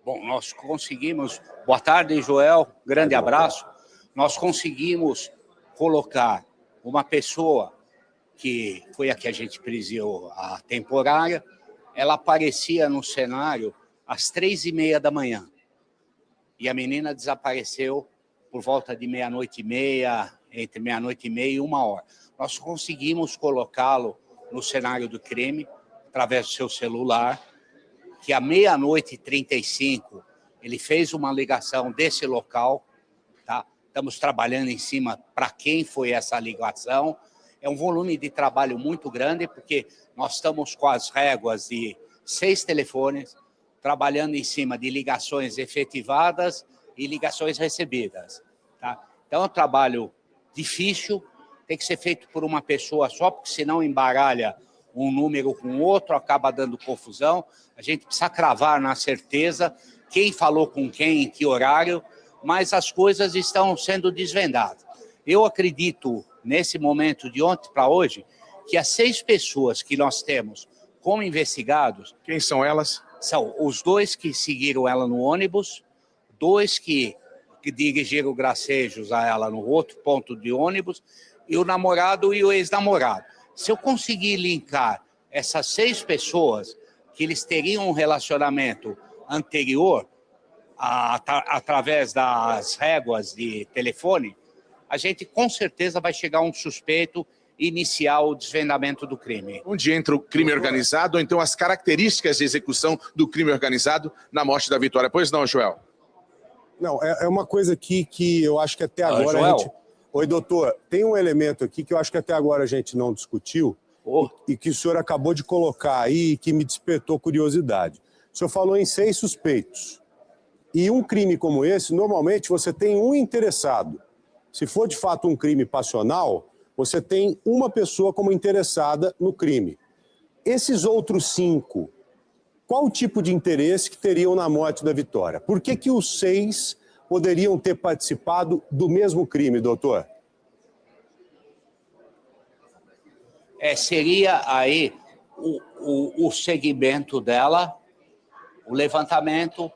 Bom, nós conseguimos... Boa tarde, Joel. Grande abraço. Nós conseguimos colocar uma pessoa que foi a que a gente prisiou a temporária. Ela aparecia no cenário às 3h30 da manhã. E a menina desapareceu por volta de 00:30, entre 00:30 e 1h. Nós conseguimos colocá-lo no cenário do crime, através do seu celular, que à 00:35 ele fez uma ligação desse local, tá? Estamos trabalhando em cima para quem foi essa ligação. É um volume de trabalho muito grande, porque nós estamos com as réguas de 6 telefones, trabalhando em cima de ligações efetivadas e ligações recebidas. Tá? Então, é um trabalho difícil, tem que ser feito por uma pessoa só, porque senão embaralha um número com outro, acaba dando confusão. A gente precisa cravar na certeza quem falou com quem, em que horário, mas as coisas estão sendo desvendadas. Eu acredito, nesse momento de ontem para hoje, que as 6 pessoas que nós temos como investigados... Quem são elas? São os 2 que seguiram ela no ônibus, 2 que dirigiram gracejos a ela no outro ponto de ônibus, e o namorado e o ex-namorado. Se eu conseguir linkar essas 6 pessoas, que eles teriam um relacionamento anterior, através das réguas de telefone, a gente com certeza vai chegar a um suspeito e iniciar o desvendamento do crime. Onde entra o crime organizado, ou então as características de execução do crime organizado na morte da Vitória? Pois não, Joel? Não, é uma coisa aqui que eu acho que até agora Joel? a gente... Oi, doutor, tem um elemento aqui que eu acho que até agora a gente não discutiu e que o senhor acabou de colocar aí e que me despertou curiosidade. O senhor falou em 6 suspeitos. E um crime como esse, normalmente você tem um interessado. Se for de fato um crime passional, você tem uma pessoa como interessada no crime. Esses outros 5, qual o tipo de interesse que teriam na morte da Vitória? Por que que os 6 poderiam ter participado do mesmo crime, doutor? Seria aí o segmento dela, o levantamento,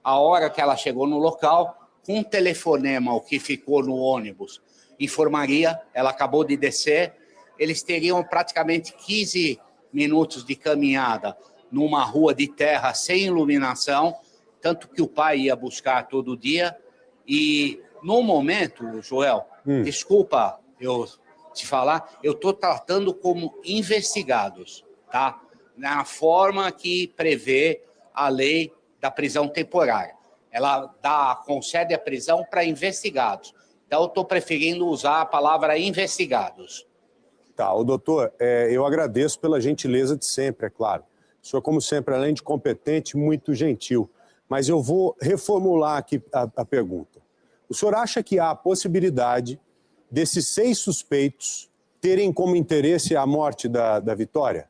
a hora que ela chegou no local, com um telefonema, o que ficou no ônibus, informaria, ela acabou de descer, eles teriam praticamente 15 minutos de caminhada numa rua de terra sem iluminação, tanto que o pai ia buscar todo dia. E no momento, Joel, desculpa eu te falar, eu estou tratando como investigados, tá? Na forma que prevê a lei da prisão temporária. Ela concede a prisão para investigados. Então, eu estou preferindo usar a palavra investigados. Tá, o doutor, eu agradeço pela gentileza de sempre, é claro. O senhor, como sempre, além de competente, muito gentil. Mas eu vou reformular aqui a pergunta. O senhor acha que há a possibilidade desses 6 suspeitos terem como interesse a morte da Vitória?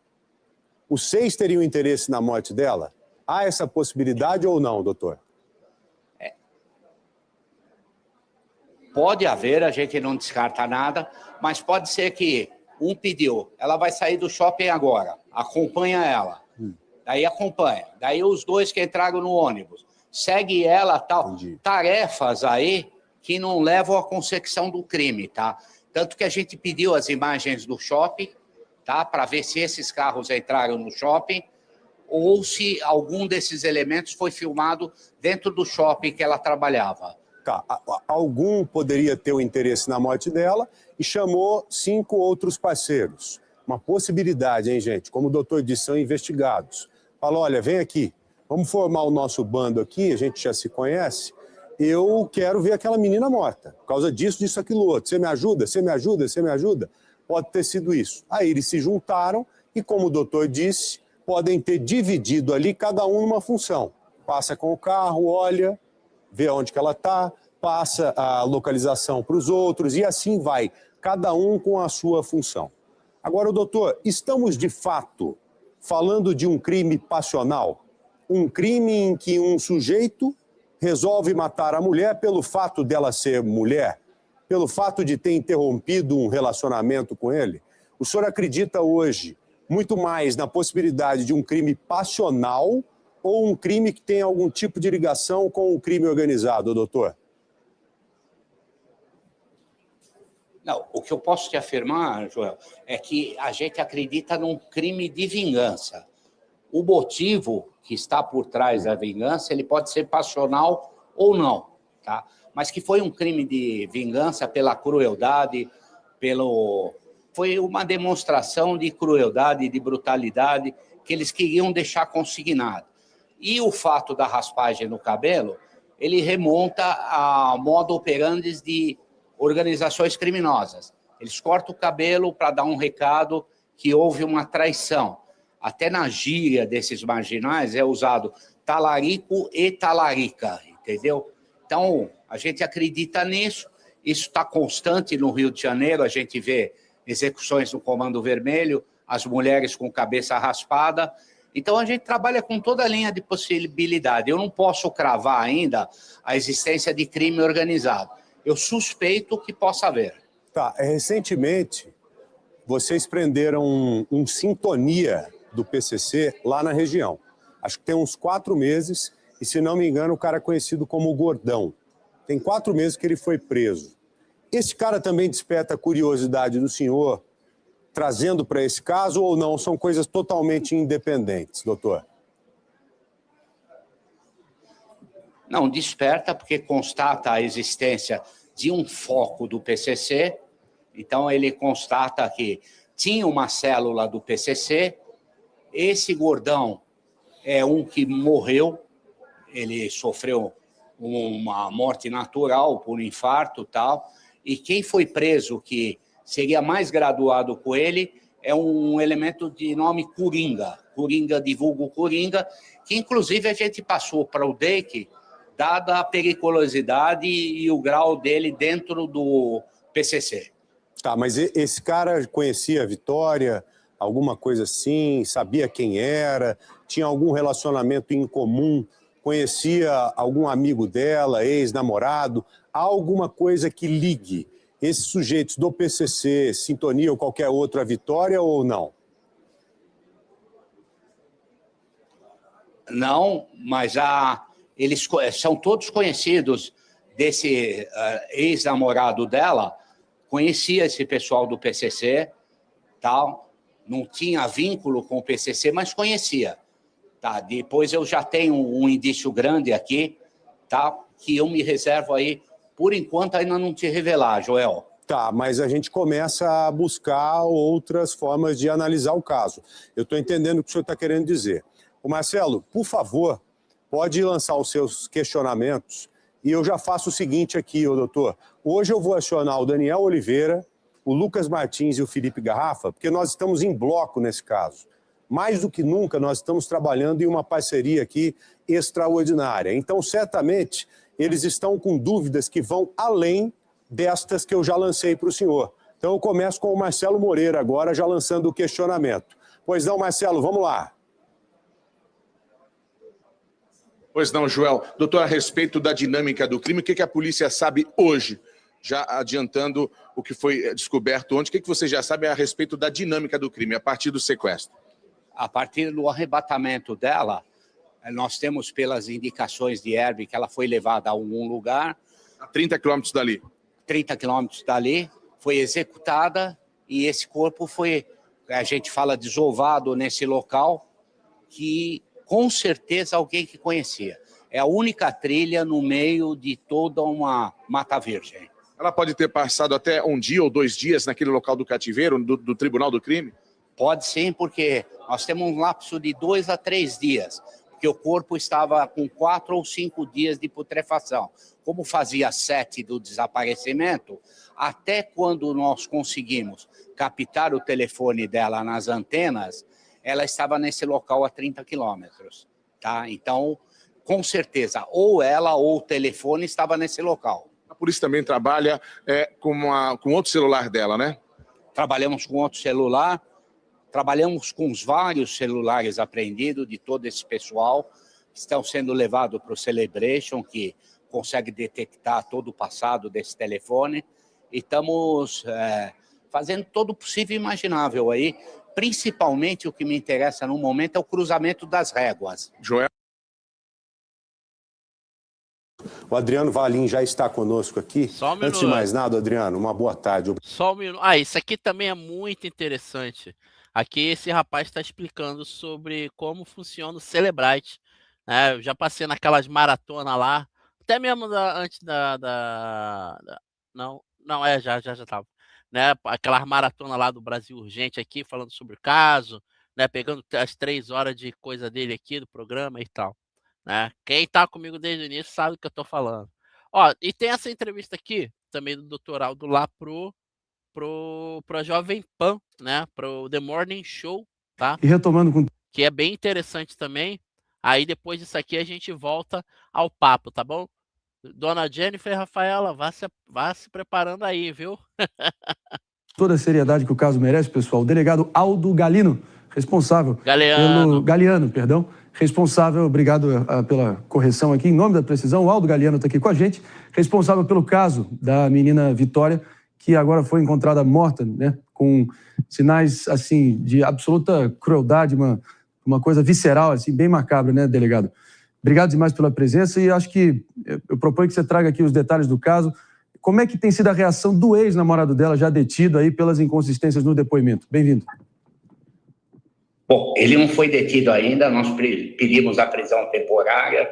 Os 6 teriam interesse na morte dela? Há essa possibilidade ou não, doutor? Pode haver, a gente não descarta nada, mas pode ser que um pediu, ela vai sair do shopping agora, acompanha ela. Daí acompanha. Daí os 2 que entraram no ônibus. Segue ela, tal. Entendi. Tarefas aí que não levam à consecução do crime, tá? Tanto que a gente pediu as imagens do shopping, tá? Para ver se esses carros entraram no shopping ou se algum desses elementos foi filmado dentro do shopping que ela trabalhava. Tá. Algum poderia ter o interesse na morte dela e chamou 5 outros parceiros. Uma possibilidade, hein, gente? Como o doutor disse, são investigados. Falou, olha, vem aqui, vamos formar o nosso bando aqui, a gente já se conhece, eu quero ver aquela menina morta, por causa disso, disso, aquilo outro. Você me ajuda? Você me ajuda? Você me ajuda? Pode ter sido isso. Aí eles se juntaram e, como o doutor disse, podem ter dividido ali cada um numa função. Passa com o carro, olha, vê onde que ela está, passa a localização para os outros e assim vai, cada um com a sua função. Agora, doutor, estamos de fato falando de um crime passional? Um crime em que um sujeito resolve matar a mulher pelo fato dela ser mulher? Pelo fato de ter interrompido um relacionamento com ele? O senhor acredita hoje muito mais na possibilidade de um crime passional ou um crime que tem algum tipo de ligação com o crime organizado, doutor? Não, o que eu posso te afirmar, Joel, é que a gente acredita num crime de vingança. O motivo que está por trás da vingança, ele pode ser passional ou não, tá? Mas que foi um crime de vingança pela crueldade, foi uma demonstração de crueldade, de brutalidade que eles queriam deixar consignado. E o fato da raspagem no cabelo, ele remonta a modo operandi de organizações criminosas. Eles cortam o cabelo para dar um recado que houve uma traição. Até na gíria desses marginais é usado talarico e talarica, entendeu? Então, a gente acredita nisso, isso está constante no Rio de Janeiro, a gente vê execuções no Comando Vermelho, as mulheres com cabeça raspada. Então, a gente trabalha com toda a linha de possibilidade. Eu não posso cravar ainda a existência de crime organizado. Eu suspeito que possa haver. Tá, recentemente, vocês prenderam um sintonia do PCC lá na região. Acho que tem uns 4 meses, e se não me engano, o cara é conhecido como Gordão. Tem 4 meses que ele foi preso. Esse cara também desperta a curiosidade do senhor, trazendo para esse caso, ou não? São coisas totalmente independentes, doutor? Não, desperta porque constata a existência de um foco do PCC, então ele constata que tinha uma célula do PCC, esse Gordão é um que morreu, ele sofreu uma morte natural por infarto e tal, e quem foi preso que seria mais graduado com ele é um elemento de nome Coringa, Coringa de vulgo Coringa, que inclusive a gente passou para o DEIC, dada a periculosidade e o grau dele dentro do PCC. Tá, mas esse cara conhecia a Vitória, alguma coisa assim, sabia quem era, tinha algum relacionamento em comum, conhecia algum amigo dela, ex-namorado, há alguma coisa que ligue esses sujeitos do PCC, Sintonia ou qualquer outro à Vitória ou não? Não, mas eles são todos conhecidos desse ex-namorado dela, conhecia esse pessoal do PCC, tal, não tinha vínculo com o PCC, mas conhecia. Tá? Depois eu já tenho um indício grande aqui, tá? Que eu me reservo aí, por enquanto ainda não te revelar, Joel. Tá, mas a gente começa a buscar outras formas de analisar o caso. Eu estou entendendo o que o senhor está querendo dizer. O Marcelo, por favor, pode lançar os seus questionamentos e eu já faço o seguinte aqui, doutor. Hoje eu vou acionar o Daniel Oliveira, o Lucas Martins e o Felipe Garrafa, porque nós estamos em bloco nesse caso. Mais do que nunca, nós estamos trabalhando em uma parceria aqui extraordinária. Então, certamente, eles estão com dúvidas que vão além destas que eu já lancei para o senhor. Então, eu começo com o Marcelo Moreira agora, já lançando o questionamento. Pois não, Marcelo, vamos lá. Pois não, Joel. Doutor, a respeito da dinâmica do crime, o que a polícia sabe hoje? Já adiantando o que foi descoberto ontem, o que você já sabe a respeito da dinâmica do crime, a partir do sequestro? A partir do arrebatamento dela, nós temos pelas indicações de Herb que ela foi levada a algum lugar. A 30 quilômetros dali. 30 quilômetros dali, foi executada e esse corpo foi, a gente fala, desovado nesse local, que com certeza alguém que conhecia. É a única trilha no meio de toda uma mata virgem. Ela pode ter passado até 1 dia ou 2 dias naquele local do cativeiro, do Tribunal do Crime? Pode sim, porque nós temos um lapso de 2 a 3 dias, porque o corpo estava com 4 ou 5 dias de putrefação. Como fazia 7 do desaparecimento, até quando nós conseguimos captar o telefone dela nas antenas, ela estava nesse local a 30 quilômetros. Tá? Então, com certeza, ou ela ou o telefone estava nesse local. A polícia também trabalha com outro celular dela, né? Trabalhamos com outro celular, trabalhamos com os vários celulares apreendidos de todo esse pessoal que estão sendo levados para o Celebration, que consegue detectar todo o passado desse telefone. E estamos fazendo todo o possível e imaginável aí. Principalmente o que me interessa no momento é o cruzamento das réguas. Joel? O Adriano Valim já está conosco aqui. Só um minuto. Antes de mais nada, Adriano, uma boa tarde. Só um minuto. Isso aqui também é muito interessante. Aqui esse rapaz está explicando sobre como funciona o Celebrite. Né? Eu já passei naquelas maratonas lá, até mesmo antes não, já estava. Né? Aquelas maratonas lá do Brasil Urgente aqui, falando sobre o caso, né? Pegando as 3 horas de coisa dele aqui, do programa e tal. Né? Quem está comigo desde o início sabe do que eu estou falando. E tem essa entrevista aqui, também do Dr. Aldo lá pro Jovem Pan, né? Pro The Morning Show, tá? E retomando com... Que é bem interessante também. Aí depois disso aqui a gente volta ao papo, tá bom? Dona Jennifer e Rafaela, vá se preparando aí, viu? Toda a seriedade que o caso merece, pessoal. O delegado Aldo Galino, responsável Galeano, perdão. Responsável, obrigado pela correção aqui, em nome da precisão, o Aldo Galeano está aqui com a gente, responsável pelo caso da menina Vitória, que agora foi encontrada morta, né, com sinais, assim, de absoluta crueldade, uma coisa visceral, assim, bem macabra, né, delegado? Obrigado demais pela presença e acho que eu proponho que você traga aqui os detalhes do caso. Como é que tem sido a reação do ex-namorado dela, já detido aí pelas inconsistências no depoimento? Bem-vindo. Bom, ele não foi detido ainda, nós pedimos a prisão temporária,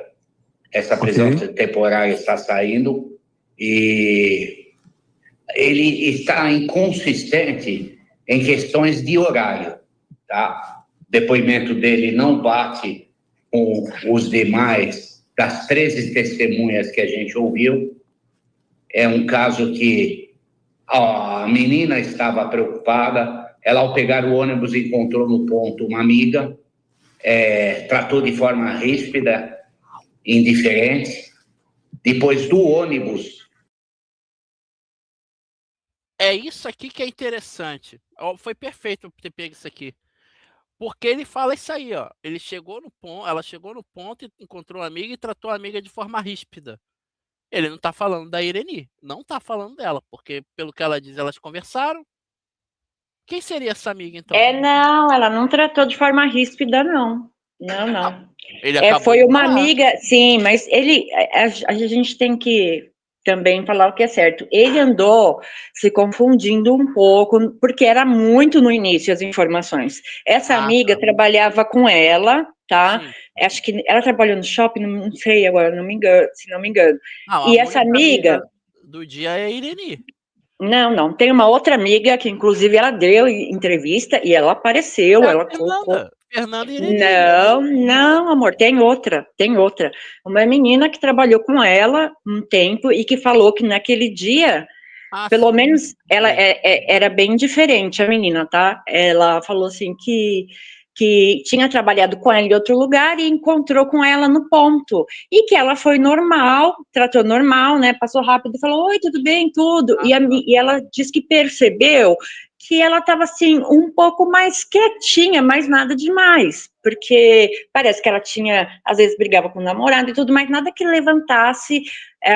essa prisão temporária está saindo e ele está inconsistente em questões de horário, tá? O depoimento dele não bate com os demais das 13 testemunhas que a gente ouviu. É um caso que a menina estava preocupada. Ela, ao pegar o ônibus, encontrou no ponto uma amiga, tratou de forma ríspida, indiferente. Depois do ônibus... É isso aqui que é interessante. Foi perfeito ter pego isso aqui. Porque ele fala isso aí, ó. Ela chegou no ponto e encontrou uma amiga e tratou a amiga de forma ríspida. Ele não tá falando da Ireni, não tá falando dela, porque pelo que ela diz, elas conversaram. Quem seria essa amiga, então? Não, ela não tratou de forma ríspida, não. Não. Ele acabou foi de uma falar. amiga, sim, mas a gente tem que também falar o que é certo. Ele andou se confundindo um pouco, porque era muito no início as informações. Essa amiga trabalhava com ela, tá? Sim. Acho que ela trabalhou no shopping, não sei agora, se não me engano. E essa amiga do dia é a Ireni. Não. Tem uma outra amiga que, inclusive, ela deu entrevista e ela apareceu. Fernanda Ireni. Não, amor, tem outra. Uma menina que trabalhou com ela um tempo e que falou que naquele dia, pelo menos, ela era bem diferente, a menina, tá? Ela falou assim que tinha trabalhado com ela em outro lugar e encontrou com ela no ponto. E que ela foi normal, tratou normal, né? Passou rápido e falou, oi, tudo bem, tudo. E ela disse que percebeu que ela estava, assim, um pouco mais quietinha, mas nada demais. Porque parece que ela às vezes brigava com o namorado e tudo, mas nada que levantasse,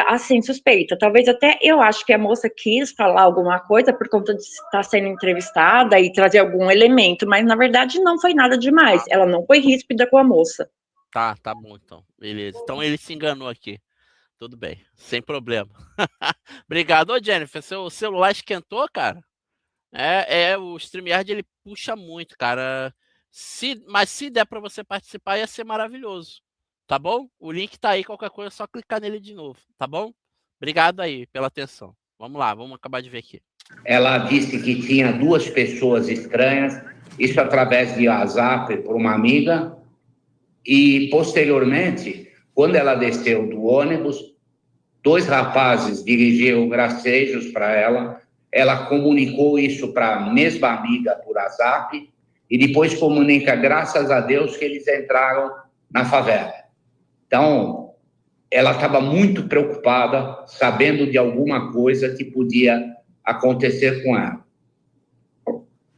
assim, suspeita. Talvez até, eu acho que a moça quis falar alguma coisa por conta de estar sendo entrevistada e trazer algum elemento, mas na verdade não foi nada demais. Ela não foi ríspida com a moça. Tá bom, então. Beleza. Então ele se enganou aqui. Tudo bem, sem problema. Obrigado. Ô, Jennifer, seu celular esquentou, cara? O StreamYard, ele puxa muito, cara. Mas se der para você participar, ia ser maravilhoso. Tá bom? O link tá aí, qualquer coisa é só clicar nele de novo, tá bom? Obrigado aí pela atenção. Vamos lá, vamos acabar de ver aqui. Ela disse que tinha 2 pessoas estranhas, isso através de WhatsApp por uma amiga, e posteriormente, quando ela desceu do ônibus, 2 rapazes dirigiram gracejos para ela comunicou isso para a mesma amiga por WhatsApp, e depois comunica, graças a Deus, que eles entraram na favela. Então, ela estava muito preocupada, sabendo de alguma coisa que podia acontecer com ela.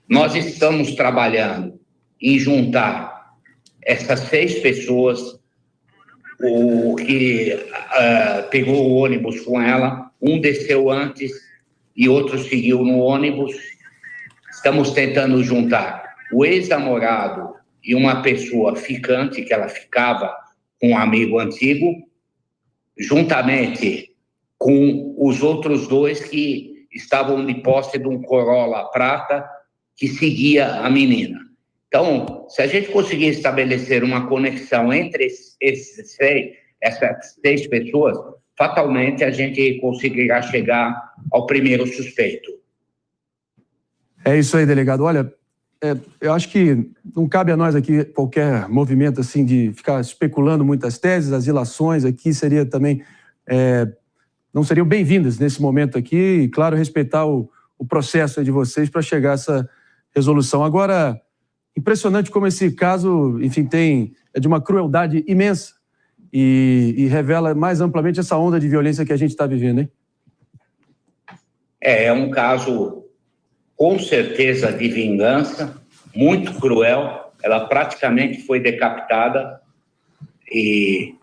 Nós estamos trabalhando em juntar essas 6 pessoas, o que pegou o ônibus com ela, um desceu antes e outro seguiu no ônibus. Estamos tentando juntar o ex-namorado e uma pessoa ficante, que ela ficava com um amigo antigo, juntamente com os outros 2 que estavam de posse de um Corolla prata que seguia a menina. Então, se a gente conseguir estabelecer uma conexão entre essas 6 pessoas, fatalmente a gente conseguirá chegar ao primeiro suspeito. É isso aí, delegado. Olha, eu acho que não cabe a nós aqui qualquer movimento assim de ficar especulando muitas teses, as ilações aqui seria também, não seriam bem-vindas nesse momento aqui, e claro, respeitar o processo de vocês para chegar a essa resolução. Agora, impressionante como esse caso, enfim, é de uma crueldade imensa e revela mais amplamente essa onda de violência que a gente está vivendo, hein? É um caso, com certeza, de vingança, muito cruel. Ela praticamente foi decapitada e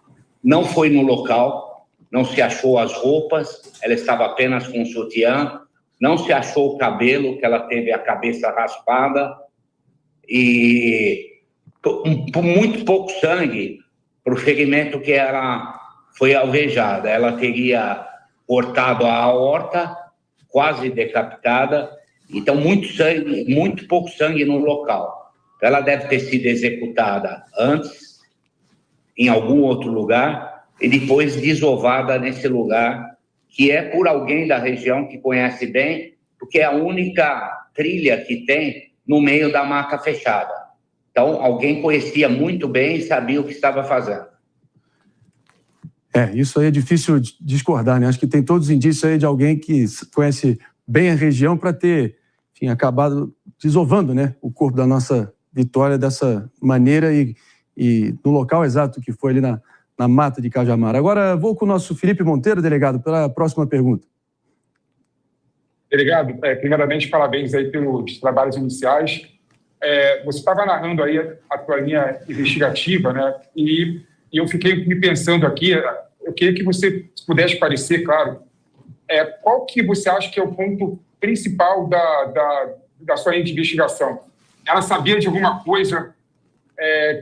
não foi no local, não se achou as roupas, ela estava apenas com sutiã, não se achou o cabelo, que ela teve a cabeça raspada e muito pouco sangue para o ferimento que ela foi alvejada. Ela teria cortado a aorta, quase decapitada, então muito pouco sangue no local. Ela deve ter sido executada antes, em algum outro lugar, e depois desovada nesse lugar, que é por alguém da região que conhece bem, porque é a única trilha que tem no meio da mata fechada. Então, alguém conhecia muito bem e sabia o que estava fazendo. Isso aí é difícil discordar, né? Acho que tem todos os indícios aí de alguém que conhece bem a região para ter, enfim, acabado desovando, né, o corpo da nossa Vitória dessa maneira e no local exato que foi ali na mata de Cajamar. Agora vou com o nosso Felipe Monteiro, delegado, para a próxima pergunta. Delegado, primeiramente, parabéns aí pelos trabalhos iniciais. Você estava narrando aí a tua linha investigativa, né? E eu fiquei me pensando aqui, eu queria que você pudesse esclarecer, claro, qual que você acha que é o ponto principal da sua linha de investigação? Ela sabia de alguma coisa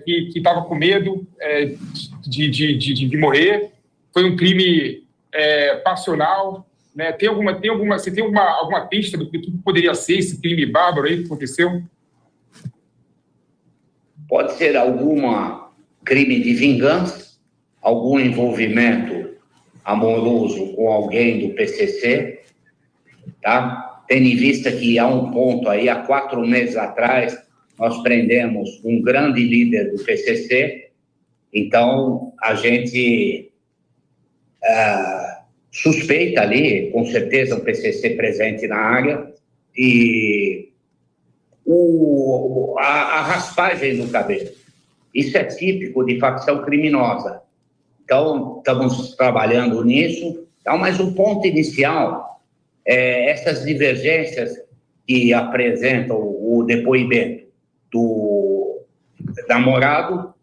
que estava com medo de morrer? Foi um crime passional? Né? Você tem alguma pista do que poderia ser esse crime bárbaro aí que aconteceu? Pode ser algum crime de vingança, algum envolvimento amoroso com alguém do PCC, tá? Tendo em vista que há um ponto aí, há 4 meses atrás, nós prendemos um grande líder do PCC, então a gente suspeita ali, com certeza, um PCC presente na área, e a raspagem no cabelo. Isso é típico de facção criminosa. Então, estamos trabalhando nisso. Então, mas o ponto inicial essas divergências que apresentam o depoimento do namorado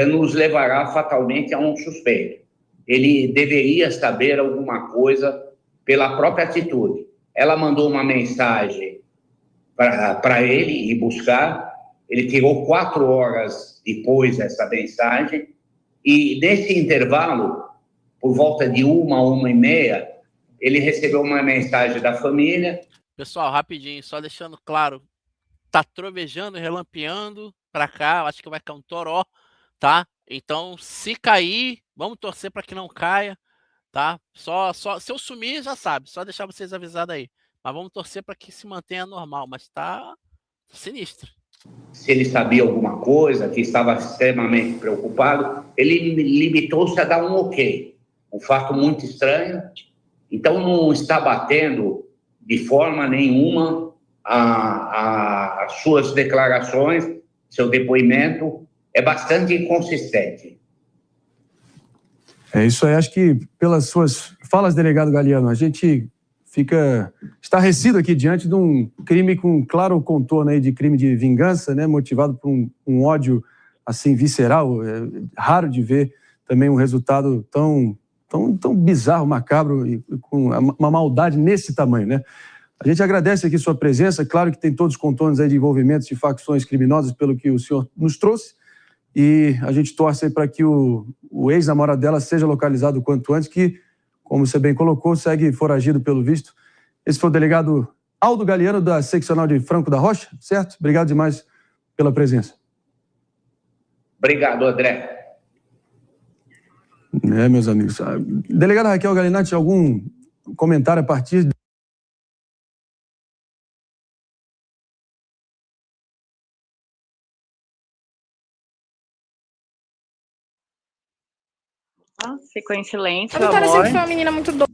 nos levará fatalmente a um suspeito. Ele deveria saber alguma coisa pela própria atitude. Ela mandou uma mensagem para ele ir buscar, ele tirou 4 horas depois essa mensagem, e nesse intervalo, por volta de 1h30, ele recebeu uma mensagem da família. Pessoal, rapidinho, só deixando claro, tá trovejando, relampeando para cá, acho que vai cair um toró, tá? Então, se cair, vamos torcer para que não caia, tá? Só se eu sumir, já sabe, só deixar vocês avisados aí. Mas vamos torcer para que se mantenha normal, mas tá sinistro. Se ele sabia alguma coisa, que estava extremamente preocupado, ele limitou-se a dar um ok. Um fato muito estranho. Então, não está batendo de forma nenhuma as suas declarações, seu depoimento é bastante inconsistente. É isso aí, acho que pelas suas falas, delegado Galiano, a gente fica estarrecido aqui diante de um crime com claro contorno aí de crime de vingança, né, motivado por um ódio assim visceral. É raro de ver também um resultado tão bizarro, macabro e com uma maldade nesse tamanho, né? A gente agradece aqui sua presença, claro que tem todos os contornos aí de envolvimentos de facções criminosas pelo que o senhor nos trouxe, e a gente torce para que o ex-namorado dela seja localizado o quanto antes, que, como você bem colocou, segue foragido pelo visto. Esse foi o delegado Aldo Galiano, da seccional de Franco da Rocha, certo? Obrigado demais pela presença. Obrigado, André. Meus amigos. Delegada Raquel Galinatti, algum comentário a partir... Ficou em silêncio, A Vitória amor. sempre foi uma menina muito doida.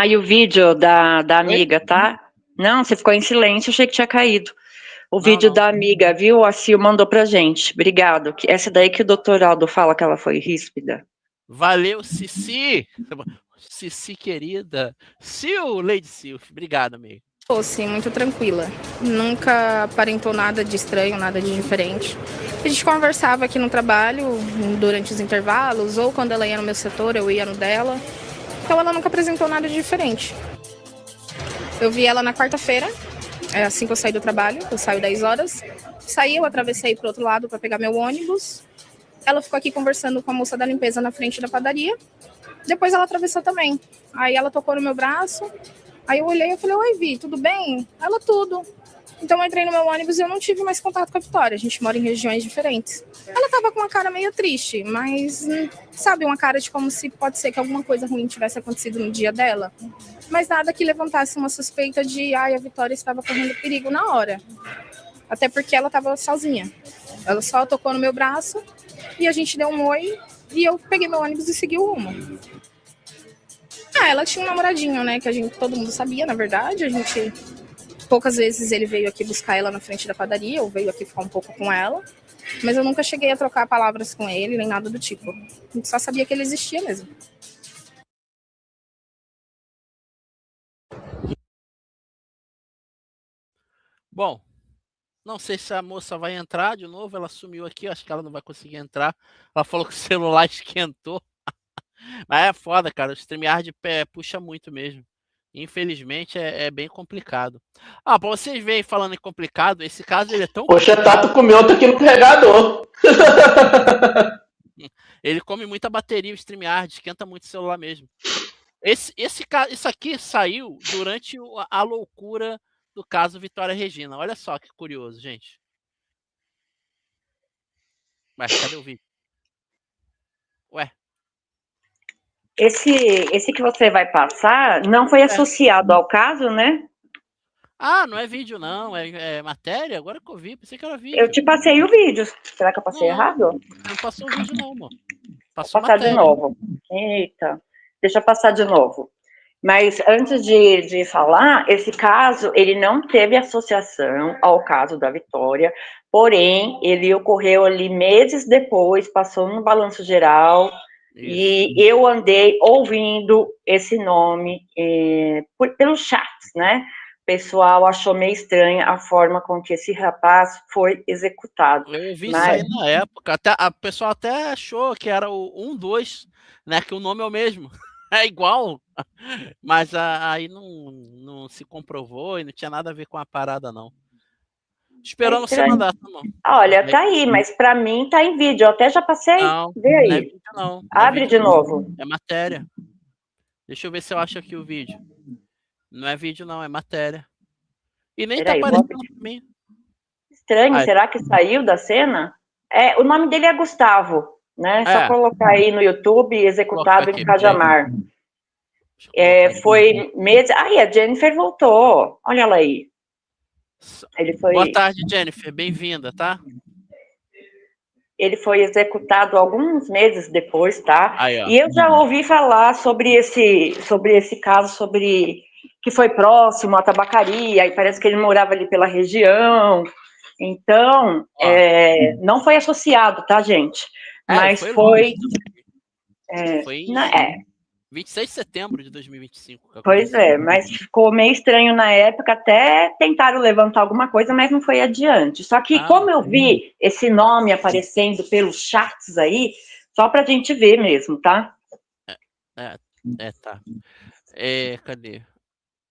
E o vídeo da amiga, tá? Não, você ficou em silêncio, achei que tinha caído. O vídeo da amiga, viu? A Sil mandou pra gente. Obrigado. Essa daí que o doutor Aldo fala que ela foi ríspida. Valeu, Cici. Cici, querida. Sil, Lady Sil. Obrigado, amigo. Sim, muito tranquila. Nunca aparentou nada de estranho, nada de diferente. A gente conversava aqui no trabalho, durante os intervalos, ou quando ela ia no meu setor, eu ia no dela. Então ela nunca apresentou nada de diferente. Eu vi ela na quarta-feira, assim que eu saí do trabalho, eu saio 10 horas. Saí, eu atravessei pro outro lado para pegar meu ônibus. Ela ficou aqui conversando com a moça da limpeza na frente da padaria. Depois ela atravessou também. Aí ela tocou no meu braço. Aí eu olhei e falei, oi, Vi, tudo bem? Ela, tudo. Então eu entrei no meu ônibus e eu não tive mais contato com a Vitória. A gente mora em regiões diferentes. Ela tava com uma cara meio triste, mas, sabe, uma cara de como se pode ser que alguma coisa ruim tivesse acontecido no dia dela. Mas nada que levantasse uma suspeita de, a Vitória estava correndo perigo na hora. Até porque ela tava sozinha. Ela só tocou no meu braço e a gente deu um oi e eu peguei meu ônibus e segui o rumo. Ela tinha um namoradinho, né, que todo mundo sabia, na verdade. Poucas vezes ele veio aqui buscar ela na frente da padaria, ou veio aqui ficar um pouco com ela, mas eu nunca cheguei a trocar palavras com ele, nem nada do tipo. A gente só sabia que ele existia mesmo. Bom, não sei se a moça vai entrar de novo, ela sumiu aqui, acho que ela não vai conseguir entrar. Ela falou que o celular esquentou. Mas é foda, cara, o StreamYard puxa muito mesmo. Infelizmente é bem complicado. Pra vocês verem falando em complicado, esse caso ele é tão... Poxa, Tato comeu outro aqui no carregador. Ele come muita bateria, o StreamYard, esquenta muito o celular mesmo. Isso aqui saiu durante a loucura do caso Vitória Regina. Olha só que curioso, gente. Mas cadê o vídeo? Ué. Esse que você vai passar não foi associado ao caso, né? Não é vídeo não, é matéria? Agora que eu vi, pensei que era vídeo. Eu te passei o vídeo. Será que eu passei errado? Não passou o vídeo não, amor. Passou matéria. De novo. Eita, deixa eu passar de novo. Mas antes de falar, esse caso, ele não teve associação ao caso da Vitória, porém, ele ocorreu ali meses depois, passou no Balanço Geral, e eu andei ouvindo esse nome pelos chats, né? O pessoal achou meio estranha a forma com que esse rapaz foi executado. Eu vi isso aí na época, o pessoal até achou que era o 1-2, né? Que o nome é o mesmo. É igual, mas aí não se comprovou e não tinha nada a ver com a parada, não. Esperando você mandar, tá bom? Olha, tá aí, mas pra mim tá em vídeo. Eu até já passei. Não, vê aí. Não é vídeo, não. Abre de novo. É matéria. Deixa eu ver se eu acho aqui o vídeo. Não é vídeo, não, é matéria. E nem tá aparecendo pra mim. Estranho, será que saiu da cena? O nome dele é Gustavo. Né? Só colocar aí no YouTube, executado em Cajamar. Foi meses... a Jennifer voltou. Olha ela aí. Boa tarde, Jennifer. Bem-vinda, tá? Ele foi executado alguns meses depois, tá? E eu já ouvi falar sobre esse caso, que foi próximo à tabacaria, e parece que ele morava ali pela região. Então, não foi associado, tá, gente? Mas foi 26 de setembro de 2025. Pois mas ficou meio estranho na época, até tentaram levantar alguma coisa, mas não foi adiante. Só que como eu vi esse nome aparecendo pelos chats aí, só pra gente ver mesmo, tá? Tá. Cadê?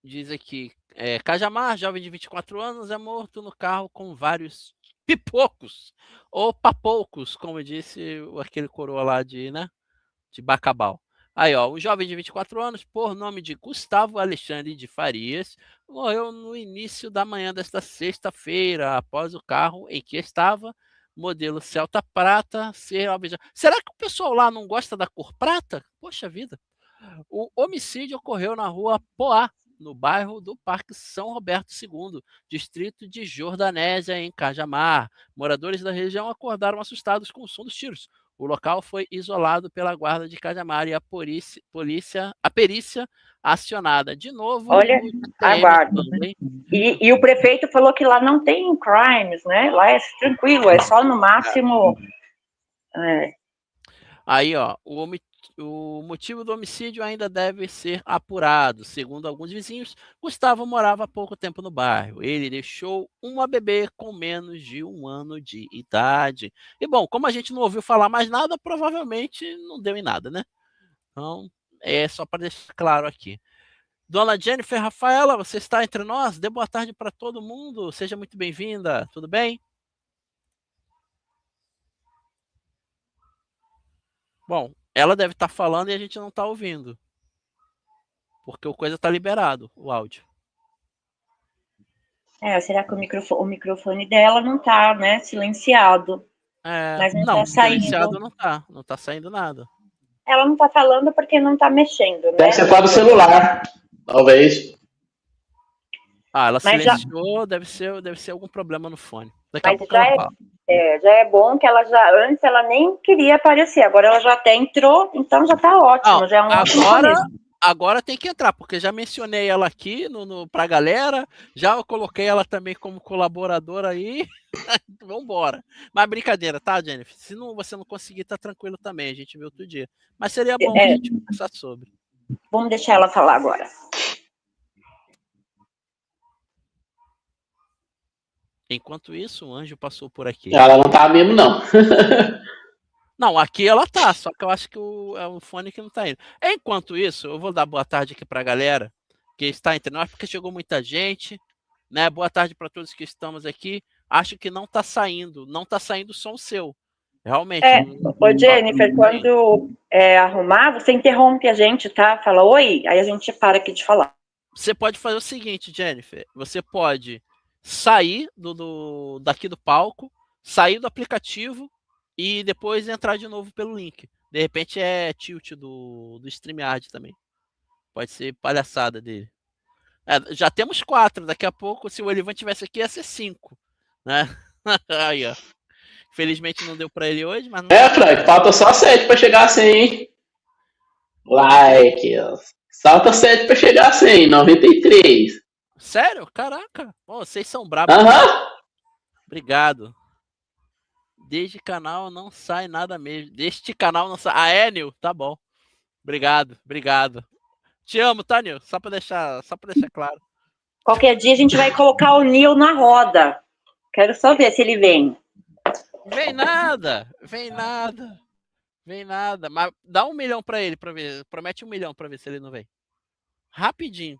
Diz aqui, Cajamar, jovem de 24 anos, é morto no carro com vários pipocos, ou papoucos, como disse aquele coroa lá de Bacabal. Aí, ó, um jovem de 24 anos, por nome de Gustavo Alexandre de Farias, morreu no início da manhã desta sexta-feira, após o carro em que estava, modelo Celta Prata, ser alvejado. Será que o pessoal lá não gosta da cor prata? Poxa vida. O homicídio ocorreu na rua Poá, no bairro do Parque São Roberto II, distrito de Jordanésia, em Cajamar. Moradores da região acordaram assustados com o som dos tiros. O local foi isolado pela guarda de Cajamar e a perícia acionada. De novo, olha, aguardo. E o prefeito falou que lá não tem crimes, né? Lá é tranquilo, é só no máximo... Aí, ó, o motivo do homicídio ainda deve ser apurado. Segundo alguns vizinhos, Gustavo morava há pouco tempo no bairro. Ele deixou uma bebê com menos de 1 ano de idade. E, bom, como a gente não ouviu falar mais nada, provavelmente não deu em nada, né? Então, é só para deixar claro aqui. Dona Jennifer Rafaela, você está entre nós? Dê boa tarde para todo mundo. Seja muito bem-vinda. Tudo bem? Bom, ela deve estar falando e a gente não está ouvindo. Porque o coisa está liberado, o áudio. Será que o microfone dela não está, né, silenciado? Mas não está saindo. Silenciado não está saindo nada. Ela não está falando porque não está mexendo, né? Deve ser para o celular, talvez. Ela silenciou, deve ser algum problema no fone. Daqui a pouco ela fala. Já é bom que antes ela nem queria aparecer, agora ela já até entrou, então já tá ótimo, já é um ótimo começo. Agora tem que entrar, porque já mencionei ela aqui pra galera, já coloquei ela também como colaboradora aí, vambora. Mas brincadeira, tá, Jennifer? Se você não conseguir, tá tranquilo também, a gente vê outro dia. Mas seria bom a gente conversar sobre. Vamos deixar ela falar agora. Enquanto isso, o anjo passou por aqui. Ela não tá mesmo, não. Não, aqui ela tá, só que eu acho que é o fone que não tá indo. Enquanto isso, eu vou dar boa tarde aqui pra galera que está entre nós, porque chegou muita gente, né? Boa tarde para todos que estamos aqui. Acho que não tá saindo o som seu. Realmente. Ô, Jennifer, quando arrumar, você interrompe a gente, tá? Fala oi, aí a gente para aqui de falar. Você pode fazer o seguinte, Jennifer, você pode sair daqui do palco, sair do aplicativo e depois entrar de novo pelo link. De repente é tilt do StreamYard também. Pode ser palhaçada dele. Já temos 4. Daqui a pouco, se o Elivan tivesse aqui, ia ser 5. Né? Aí, ó. Infelizmente não deu pra ele hoje, mas... Frank, falta só 7 pra chegar a 100, hein? Like, ó. Falta 7 pra chegar a 100, 93. Sério? Caraca. Pô, vocês são brabos. Obrigado. Deste canal não sai nada mesmo. Deste canal não sai... Nil? Tá bom. Obrigado. Te amo, tá, Nil? Só pra deixar claro. Qualquer dia a gente vai colocar o Nil na roda. Quero só ver se ele vem. Vem nada. Mas dá 1 milhão pra ele, pra ver. Promete 1 milhão pra ver se ele não vem. Rapidinho.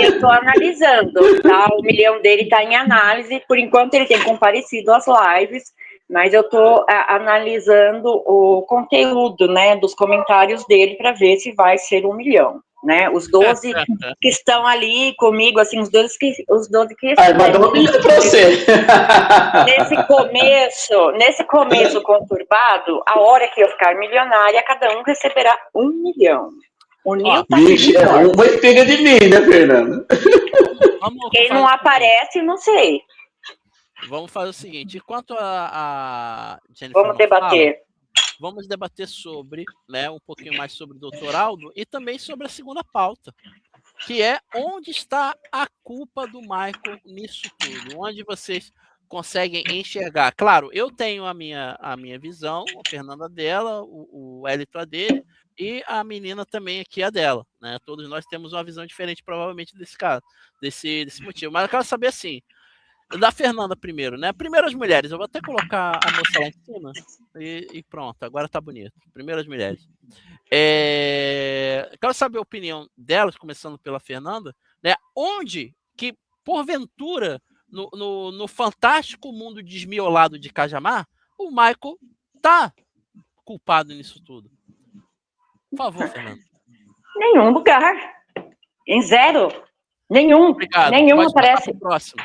Eu tô analisando, tá? O 1 milhão dele tá em análise. Por enquanto ele tem comparecido às lives, mas eu tô analisando o conteúdo, né, dos comentários dele para ver se vai ser 1 milhão, né? Os 12 que estão ali comigo, assim, os 12 que mandou 1 milhão pra você. Nesse começo conturbado, a hora que eu ficar milionária, cada um receberá 1 milhão. O Nil tá Vixe, é uma espiga de mim, né, Fernanda? Quem não aparece, não sei. Vamos fazer o seguinte, enquanto a Jennifer vamos debater. Vamos debater sobre, né, um pouquinho mais sobre o Dr. Aldo e também sobre a segunda pauta, que é onde está a culpa do Michael nisso tudo, onde vocês conseguem enxergar. Claro, eu tenho a minha visão, a Fernanda dela, o Elito a dele, e a menina também aqui a dela, né? Todos nós temos uma visão diferente, provavelmente, desse caso, desse motivo. Mas eu quero saber, assim, da Fernanda primeiro, né? Primeiras mulheres, eu vou até colocar a moça lá em cima e pronto, agora tá bonito. Primeiras mulheres. Quero saber a opinião delas, começando pela Fernanda, né? Onde que, porventura, no fantástico mundo desmiolado de Cajamar, o Michael tá culpado nisso tudo. Por favor, Fernando. Nenhum lugar. Em zero. Nenhum. Obrigado. Nenhum Pode aparece. Próximo.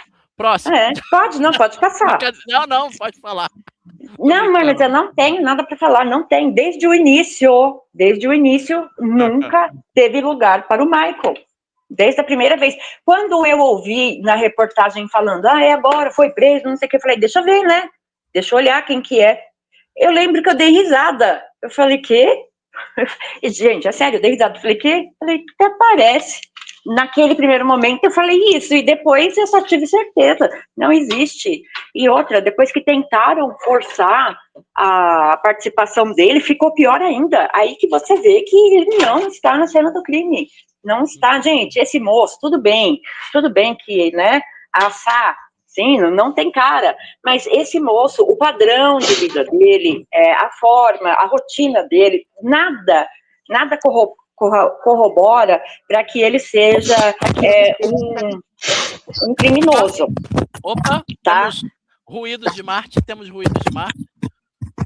Pode passar. Não, pode falar. Não, mas eu não tenho nada para falar, não tem. Desde o início, nunca teve lugar para o Michael. Desde a primeira vez. Quando eu ouvi na reportagem falando, agora, foi preso, não sei o que, eu falei, deixa eu ver, né? Deixa eu olhar quem que é. Eu lembro que eu dei risada. Eu falei, quê? Gente, é sério, eu dei risada. Eu falei, quê? Falei, que aparece. Naquele primeiro momento eu falei isso, e depois eu só tive certeza, não existe. E outra, depois que tentaram forçar a participação dele, ficou pior ainda. Aí que você vê que ele não está na cena do crime. Não está, gente, esse moço, tudo bem que, né, sim, não tem cara, mas esse moço, o padrão de vida dele, a forma, a rotina dele, nada corrobora para que ele seja um criminoso. Opa, tá? Temos ruídos de Marte.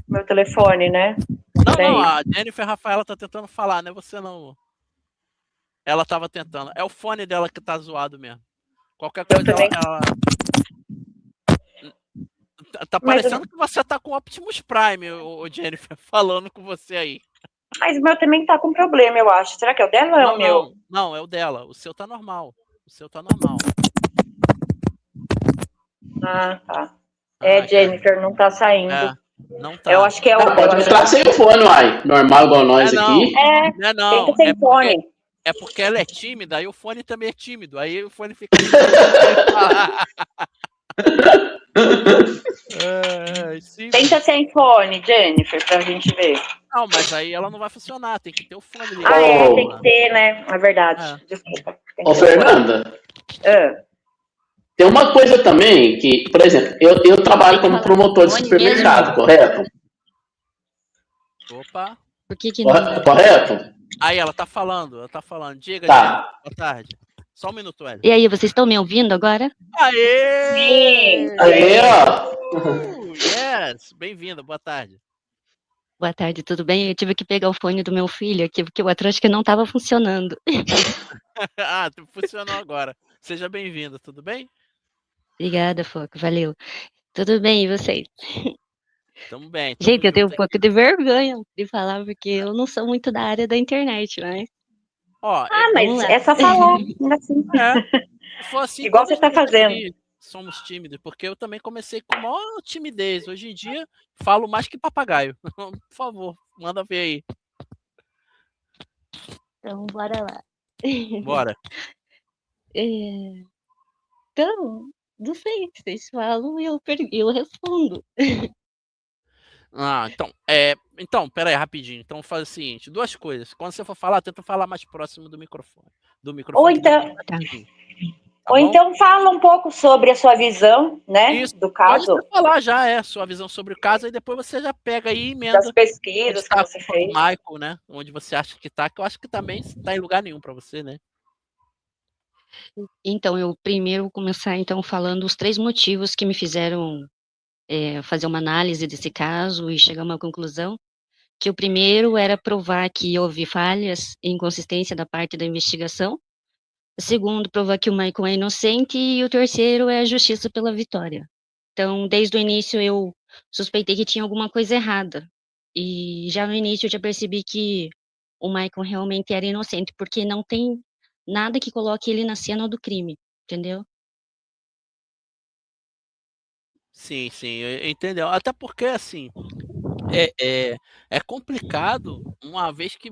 Meu telefone, né? Não, a Jennifer Rafaela tá tentando falar, não é você não. Ela tava tentando. É o fone dela que tá zoado mesmo. Qualquer coisa ela... Tá parecendo que você tá com o Optimus Prime, o Jennifer, falando com você aí. Mas o meu também tá com problema, eu acho. Será que é o dela ou é o meu? Não, é o dela. O seu tá normal. Ah, tá. Jennifer, não tá saindo. Não tá. Eu acho que é o... Pode entrar sem o fone, uai. Normal igual nós aqui. Não. Tenta sem fone. É porque ela é tímida, aí o fone também é tímido. Aí o fone fica... Tenta sem fone, Jennifer, pra gente ver. Não, mas aí ela não vai funcionar, tem que ter o fone ali. Tem que ter, né? É verdade. Desculpa. Ô, Fernanda. Tem uma coisa também que, por exemplo, eu trabalho como promotor de supermercado, correto? Opa. Por que não? Correto? Aí ela tá falando. Diga, tá. Boa tarde. Só um minuto, Hélio. E aí, vocês estão me ouvindo agora? Aê! Sim! Aê, ó! Yes! Bem-vinda, boa tarde. Boa tarde, tudo bem? Eu tive que pegar o fone do meu filho aqui, porque o outro acho que não estava funcionando. Funcionou agora. Seja bem-vinda, tudo bem? Obrigada, Foco, valeu. Tudo bem, e vocês? Tamo bem. Gente, eu tenho um pouco de vergonha de falar, porque eu não sou muito da área da internet, mas... mas é só falar. Assim, igual você tá fazendo. Somos tímidos, porque eu também comecei com maior timidez. Hoje em dia, falo mais que papagaio. Por favor, manda ver aí. Então, bora lá. Bora. Então, não sei, vocês falam e eu respondo. Então, pera aí, rapidinho. Então, faz o seguinte, duas coisas. Quando você for falar, tenta falar mais próximo do microfone. Ou então fala um pouco sobre a sua visão, né, do caso. Pode falar já, sua visão sobre o caso, e depois você já pega aí e emenda. Das pesquisas que você fez. Michael, né, onde você acha que tá, que eu acho que também não tá em lugar nenhum para você, né. Então, eu primeiro vou começar, então, falando os 3 motivos que me fizeram fazer uma análise desse caso e chegar a uma conclusão, que o primeiro era provar que houve falhas e inconsistência da parte da investigação, o segundo, provar que o Michael é inocente, e o terceiro é a justiça pela vitória. Então, desde o início, eu suspeitei que tinha alguma coisa errada, e já no início eu já percebi que o Michael realmente era inocente, porque não tem nada que coloque ele na cena do crime, entendeu? Sim, entendeu? Até porque, assim, é complicado, uma vez que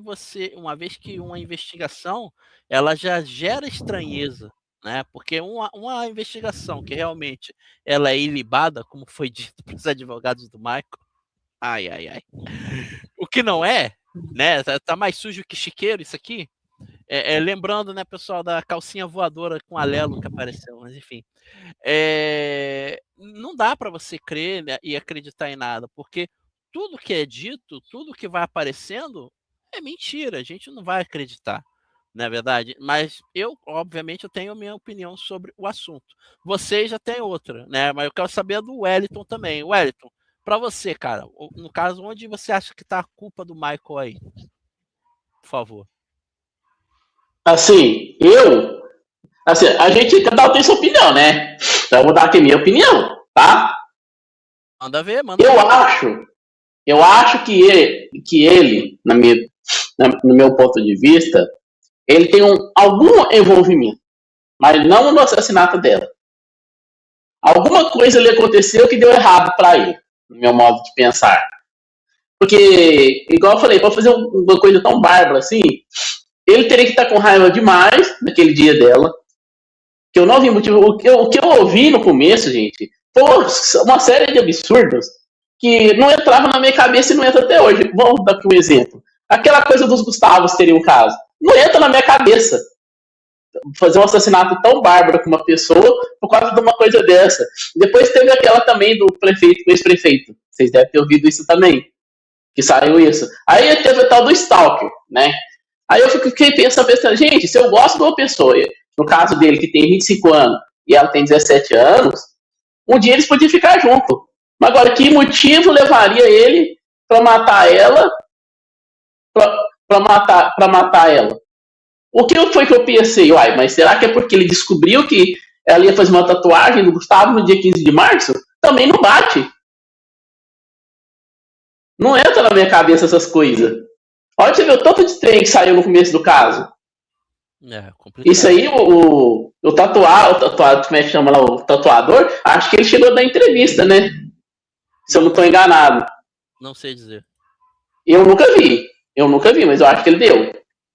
uma investigação, ela já gera estranheza, né? Porque uma investigação que realmente ela é ilibada, como foi dito para os advogados do Michael, o que não é, né? Tá mais sujo que chiqueiro isso aqui. Lembrando, né, pessoal, da calcinha voadora com alelo que apareceu, mas enfim. Não dá para você crer, né, e acreditar em nada, porque tudo que é dito, tudo que vai aparecendo é mentira, a gente não vai acreditar. não é verdade? Mas eu, obviamente, eu tenho a minha opinião sobre o assunto. Você já tem outra, né? Mas eu quero saber a do Wellington também. Wellington, para você, cara, no caso, onde você acha que tá a culpa do Michael aí? Por favor. Assim, a gente, cada um tem sua opinião, né? Então eu vou dar aqui a minha opinião, tá? Manda ver, manda ver. Eu acho que ele no meu ponto de vista, ele tem algum envolvimento, mas não no assassinato dela. Alguma coisa ali aconteceu que deu errado para ele, no meu modo de pensar. Porque, igual eu falei, para fazer uma coisa tão bárbara assim, ele teria que estar com raiva demais naquele dia dela. Que eu não vi motivo. O que eu ouvi no começo, gente, foi uma série de absurdos que não entrava na minha cabeça e não entra até hoje. Vamos dar aqui um exemplo. Aquela coisa dos Gustavos terem um caso. Não entra na minha cabeça fazer um assassinato tão bárbaro com uma pessoa por causa de uma coisa dessa. Depois teve aquela também do prefeito, do ex-prefeito. Vocês devem ter ouvido isso também. Que saiu isso. Aí teve o tal do Stalker, né? Aí eu fiquei pensando, gente, se eu gosto de uma pessoa, no caso dele que tem 25 anos e ela tem 17 anos, um dia eles podiam ficar juntos. Mas agora, que motivo levaria ele para matar ela? Para matar ela? O que foi que eu pensei? Uai, mas será que é porque ele descobriu que ela ia fazer uma tatuagem do Gustavo no dia 15 de março? Também não bate. Não entra na minha cabeça essas coisas. Olha, você vê o tanto de trem que saiu no começo do caso. Isso aí, o tatuador, como é que chama lá, o tatuador, acho que ele chegou a dar entrevista, né? Se eu não estou enganado. Não sei dizer. Eu nunca vi, mas eu acho que ele deu.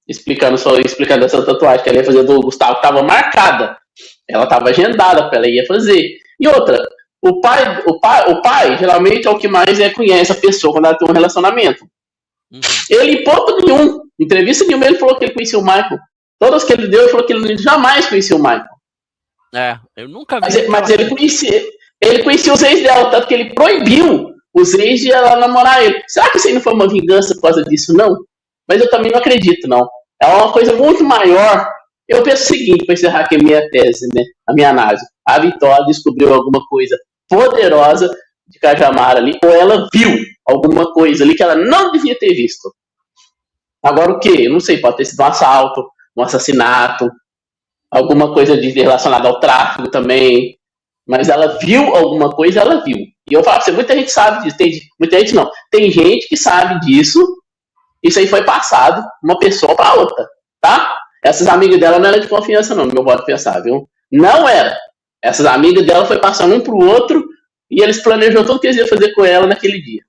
Explicando essa tatuagem que ela ia fazer do Gustavo, que estava marcada. Ela estava agendada, ela ia fazer. E outra, o pai geralmente é o que mais conhece a pessoa quando ela tem um relacionamento. Ele, em ponto nenhum, entrevista nenhuma, ele falou que ele conhecia o Michael. Todas que ele deu, ele falou que ele jamais conhecia o Michael. Eu nunca vi. Mas ele conhecia os ex dela, tanto que ele proibiu os ex de ela namorar ele. Será que isso aí não foi uma vingança por causa disso, não? Mas eu também não acredito, não. É uma coisa muito maior. Eu penso o seguinte, para encerrar aqui a minha tese, né? A minha análise. A Vitória descobriu alguma coisa poderosa de Cajamar ali, ou ela viu alguma coisa ali que ela não devia ter visto. Agora o quê? Eu não sei, pode ter sido um assalto, um assassinato, alguma coisa relacionada ao tráfico também. Mas ela viu alguma coisa, ela viu. E eu falo pra você, muita gente sabe disso. Muita gente não. Tem gente que sabe disso. Isso aí foi passado uma pessoa para outra, tá? Essas amigas dela não eram de confiança, não, no meu modo de pensar, viu? Não era. Essas amigas dela foi passando um pro outro e eles planejaram tudo que eles iam fazer com ela naquele dia.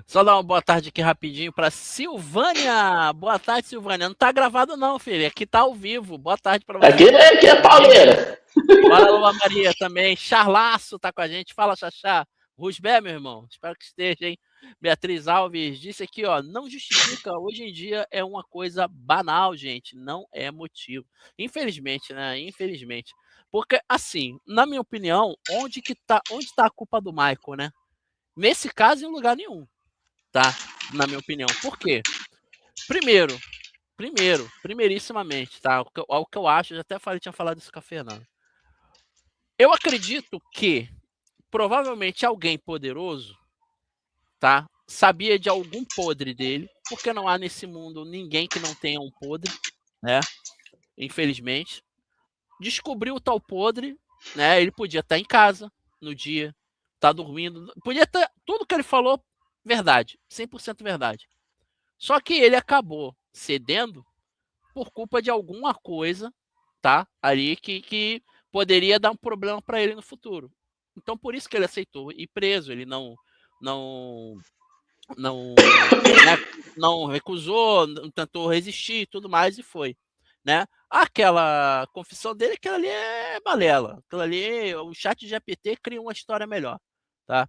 Só dar uma boa tarde aqui rapidinho para Silvânia. Boa tarde, Silvânia. Não tá gravado não, filho. Aqui tá ao vivo. Boa tarde para você. Aqui é pauleira. Fala, Lua Maria também. Charlaço tá com a gente. Fala, Xaxá. Rusbé, meu irmão. Espero que esteja, hein? Beatriz Alves disse aqui, ó. Não justifica. Hoje em dia é uma coisa banal, gente. Não é motivo. Infelizmente, né? Infelizmente. Porque, assim, na minha opinião, onde tá a culpa do Michael, né? Nesse caso, em lugar nenhum. Tá? Na minha opinião. Por quê? Primeirissimamente, tá? O que eu acho, eu já até tinha falado isso com a Fernanda. Eu acredito que provavelmente alguém poderoso, tá? Sabia de algum podre dele, porque não há nesse mundo ninguém que não tenha um podre, né? Infelizmente. Descobriu o tal podre, né? Ele podia estar em casa no dia, tá dormindo, podia estar tudo que ele falou verdade, 100% verdade. Só que ele acabou cedendo por culpa de alguma coisa, tá? Ali que poderia dar um problema para ele no futuro. Então por isso que ele aceitou ir preso, ele não recusou, tentou resistir e tudo mais e foi, né? Aquela confissão dele, aquela ali é balela, aquela ali o chat GPT cria uma história melhor, tá?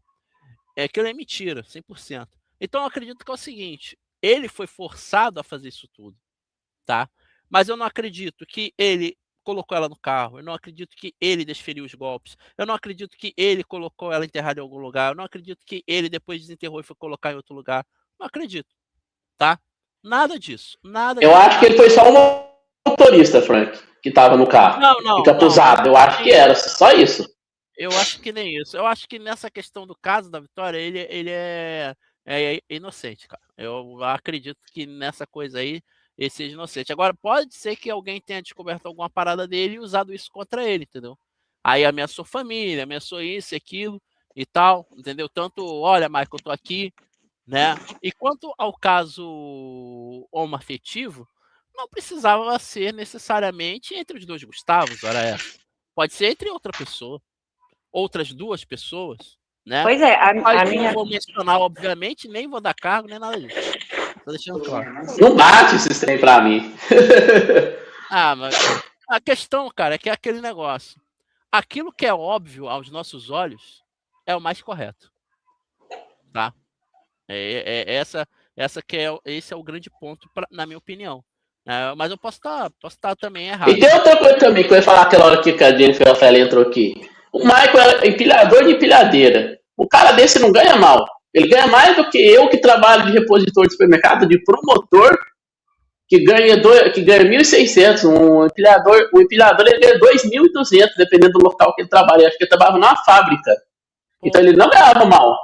Aquilo é mentira, 100%. Então eu acredito que é o seguinte, ele foi forçado a fazer isso tudo, tá? Mas eu não acredito que ele colocou ela no carro, eu não acredito que ele desferiu os golpes, eu não acredito que ele colocou ela enterrada em algum lugar, eu não acredito que ele depois desenterrou e foi colocar em outro lugar, não acredito, tá? Nada disso. Eu acho que ele foi só um motorista, Frank, que estava no carro. Não. Encapuzado. Eu acho que era só isso. Eu acho que nem isso. Eu acho que nessa questão do caso da Vitória, ele é inocente, cara. Eu acredito que nessa coisa aí ele seja inocente. Agora, pode ser que alguém tenha descoberto alguma parada dele e usado isso contra ele, entendeu? Aí ameaçou família, ameaçou isso e aquilo e tal, entendeu? Tanto, olha, Michael, eu tô aqui, né? E quanto ao caso homoafetivo, não precisava ser necessariamente entre os dois Gustavos, ora essa. Pode ser entre outra pessoa, outras duas pessoas, né? Pois é, Mas não vou mencionar, obviamente, nem vou dar cargo, nem nada disso. Tô deixando claro. Não bate esse trem pra mim. Mas a questão, cara, é que é aquele negócio. Aquilo que é óbvio aos nossos olhos é o mais correto, tá? Esse é o grande ponto, na minha opinião. Mas eu posso estar também errado. E tem outra coisa também que eu ia falar aquela hora que a Jennifer Rafael entrou aqui. O Michael é empilhador de empilhadeira. O cara desse não ganha mal. Ele ganha mais do que eu que trabalho de repositor de supermercado, de promotor, que ganha 1.600. O empilhador ele ganha 2.200, dependendo do local que ele trabalha. Acho que ele trabalhava numa fábrica. Então ele não ganhava mal.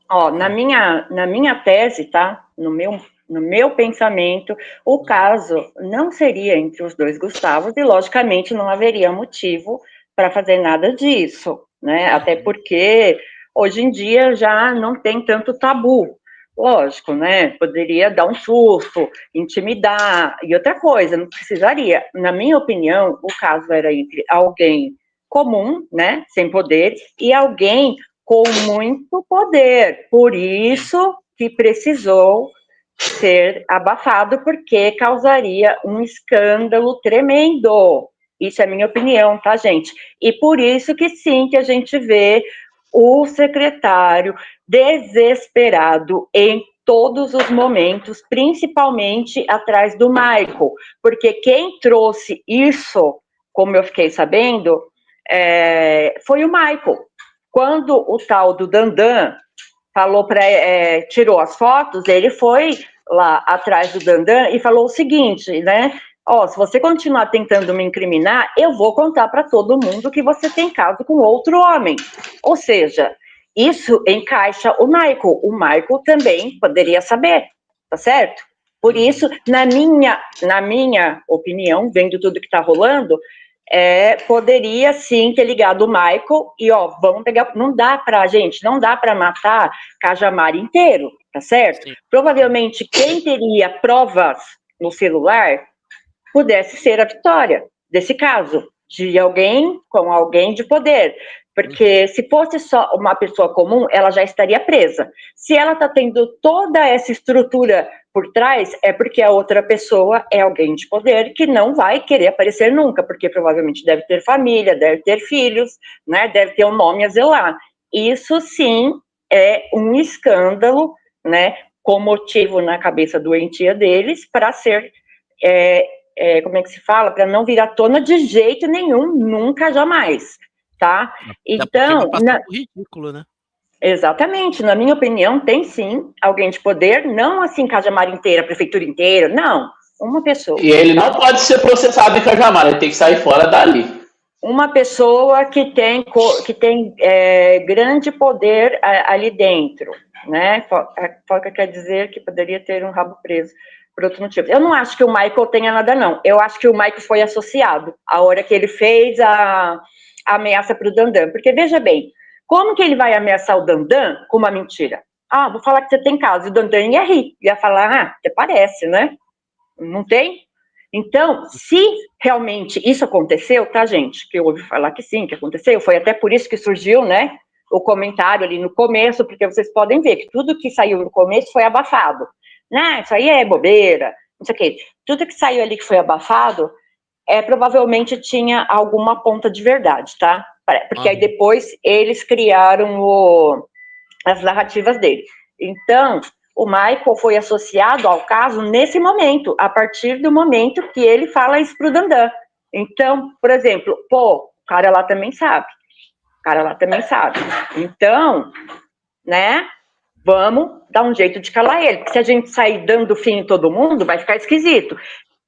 Ó, na minha tese, tá? No meu pensamento, o caso não seria entre os dois Gustavos e, logicamente, não haveria motivo para fazer nada disso, né? Até porque hoje em dia já não tem tanto tabu. Lógico, né? Poderia dar um susto, intimidar e outra coisa, não precisaria. Na minha opinião, o caso era entre alguém comum, né? Sem poder, e alguém com muito poder. Por isso que precisou ser abafado, porque causaria um escândalo tremendo. Isso é a minha opinião, tá, gente? E por isso que sim, que a gente vê o secretário desesperado em todos os momentos, principalmente atrás do Michael, porque quem trouxe isso, como eu fiquei sabendo, foi o Michael. Quando o tal do Dandan falou tirou as fotos, ele foi lá atrás do Dandan e falou o seguinte, né? Se você continuar tentando me incriminar, eu vou contar para todo mundo que você tem caso com outro homem. Ou seja, isso encaixa o Michael. O Michael também poderia saber, tá certo? Por isso, na minha opinião, vendo tudo que está rolando, poderia sim ter ligado o Michael e, vamos pegar, não dá para matar Cajamar inteiro, tá certo? Sim. Provavelmente quem teria provas no celular pudesse ser a Vitória, desse caso, de alguém com alguém de poder, porque se fosse só uma pessoa comum, ela já estaria presa. Se ela está tendo toda essa estrutura por trás, é porque a outra pessoa é alguém de poder que não vai querer aparecer nunca, porque provavelmente deve ter família, deve ter filhos, né, deve ter um nome a zelar. Isso sim é um escândalo, né, com motivo na cabeça doentia deles para ser, como é que se fala? Para não vir à tona de jeito nenhum, nunca, jamais, tá? Então, ridículo, né? Exatamente, na minha opinião, tem sim alguém de poder, não assim Cajamar inteira, a prefeitura inteira, não, uma pessoa. E ele não pode ser processado em Cajamar, ele tem que sair fora dali. Uma pessoa que tem grande poder ali dentro, né? Foca quer dizer que poderia ter um rabo preso por outro motivo. Eu não acho que o Michael tenha nada, não. Eu acho que o Michael foi associado a hora que ele fez a ameaça para o Dandan, porque veja bem, como que ele vai ameaçar o Dandan com uma mentira? Vou falar que você tem caso. E o Dandan ia rir. Ia falar, até parece, né? Não tem? Então, se realmente isso aconteceu, tá, gente? Que eu ouvi falar que sim, que aconteceu. Foi até por isso que surgiu, né? O comentário ali no começo, porque vocês podem ver que tudo que saiu no começo foi abafado. Isso aí é bobeira, não sei o quê. Tudo que saiu ali que foi abafado, provavelmente tinha alguma ponta de verdade, tá? Porque aí depois eles criaram as narrativas dele. Então, o Michael foi associado ao caso nesse momento, a partir do momento que ele fala isso pro Dandan. Então, por exemplo, o cara lá também sabe. Então, né, vamos dar um jeito de calar ele, porque se a gente sair dando fim em todo mundo, vai ficar esquisito.